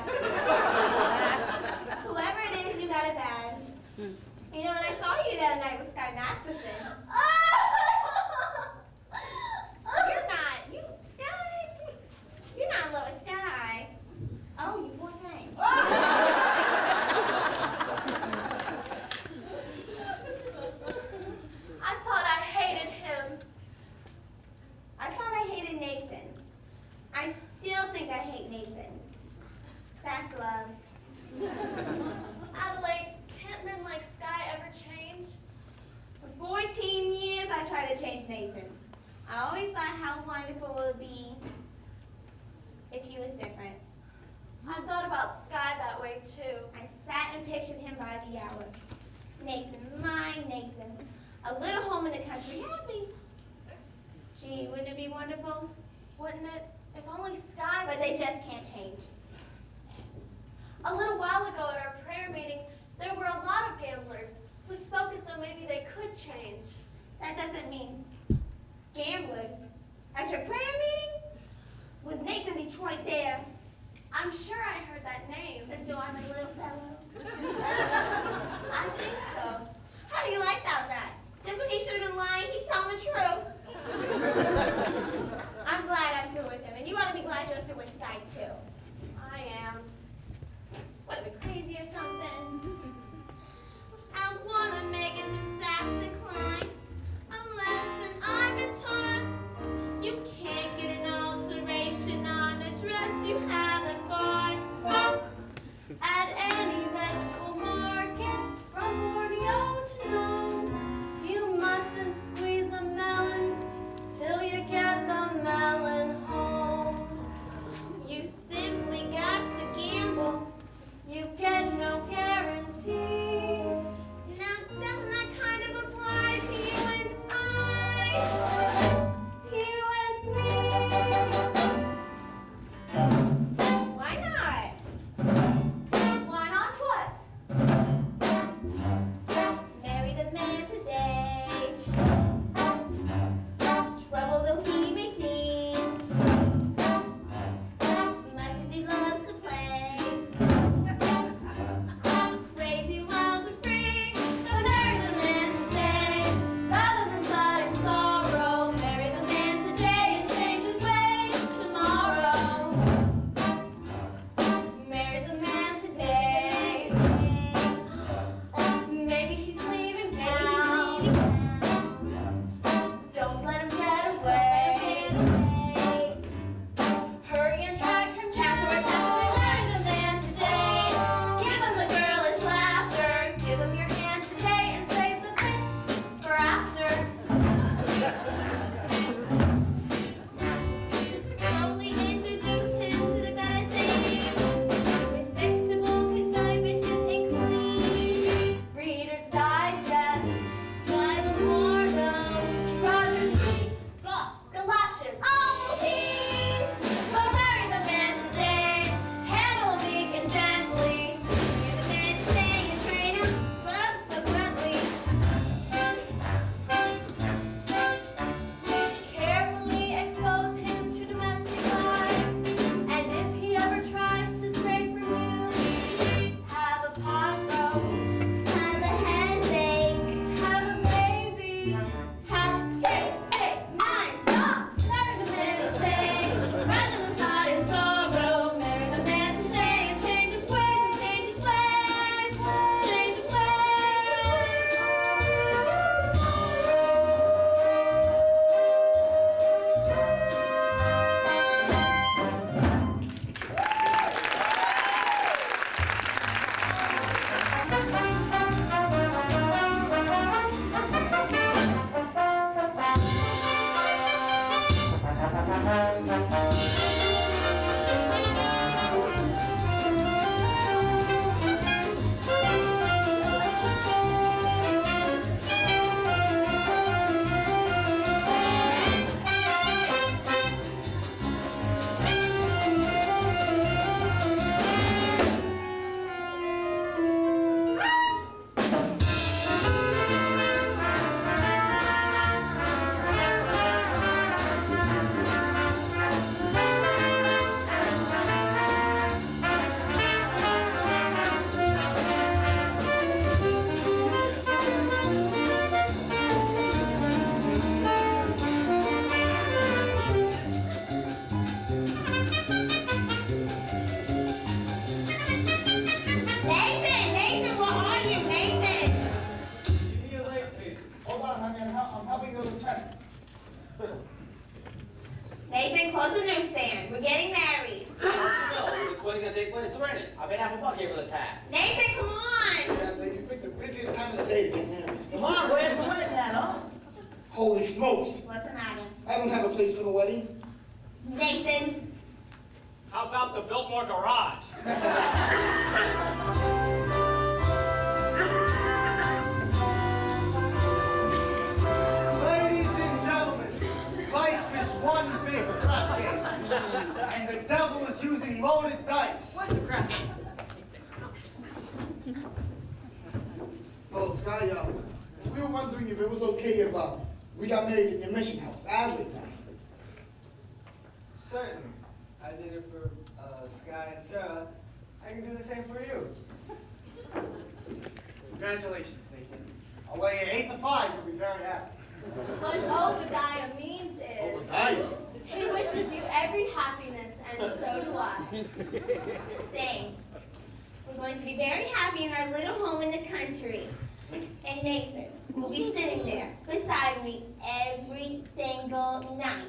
L: Whoever it is, you got it bad. You know, when I saw you the other night with Sky Masterson. You're not Lois Sky. Oh, you poor thing.
F: I thought I hated him.
L: I thought I hated Nathan. I still think I hate Nathan. That's love.
F: Adelaide, can't men like Sky ever change?
L: For 14 years, I tried to change Nathan. I always thought how wonderful it would be if he was different.
F: I've thought about Sky that way too.
L: I sat and pictured him by the hour. Nathan, my Nathan. A little home in the country, happy. Gee, wouldn't it be wonderful?
F: Wouldn't it? If only Sky
L: But they just can't change.
F: A little while ago at our prayer meeting, there were a lot of gamblers who spoke as though maybe they could change.
L: That doesn't mean gamblers. At your prayer meeting? Was Nathan Detroit there?
F: I'm sure I heard that name.
L: The dormant little fellow.
F: I think so.
L: How do you like that rat? Just when he should have been lying, he's telling the truth. I'm glad I'm through with him, and you ought to be glad you're through with Sky too.
F: I am.
L: What, are we crazy or something? I wanna make it in sacks and climbs, unless and I'm in torrents. You can't get an alteration on a dress you haven't bought.
F: At any vegetable market, from Borneo to Nome, you mustn't squeeze a melon till you get the melon home.
L: You sit Nathan, Nathan, where are you, Nathan?
H: Give me a late fee.
I: Hold on, honey, I'm helping the lieutenant.
L: Nathan, close the newsstand. We're getting married.
G: Let's go. Is this wedding gonna take place or ain't it? I paid $50 here for this hat.
L: Nathan, come on.
I: Yeah, baby, you picked the busiest time of the day to get married.
A: Come on, where's the wedding at, huh?
I: Holy smokes.
L: What's the matter?
I: I don't have a place for the wedding.
L: Nathan,
B: How about the Biltmore Garage?
J: Ladies and gentlemen, life is one big crap game. And the devil is using loaded dice.
N: What's the crap game?
I: Oh, Sky, we were wondering if it was okay if we got married in your mission house, Adelaide.
K: Certainly. I did it for Sky and Sarah. I can do the same for you.
J: Congratulations, Nathan. I'll lay you 8 to 5. You'll be very happy.
F: What Obadiah means is,
I: Obadiah?
F: he wishes you every happiness, and so do I.
L: thanks. We're going to be very happy in our little home in the country. And Nathan will be sitting there beside me every single night.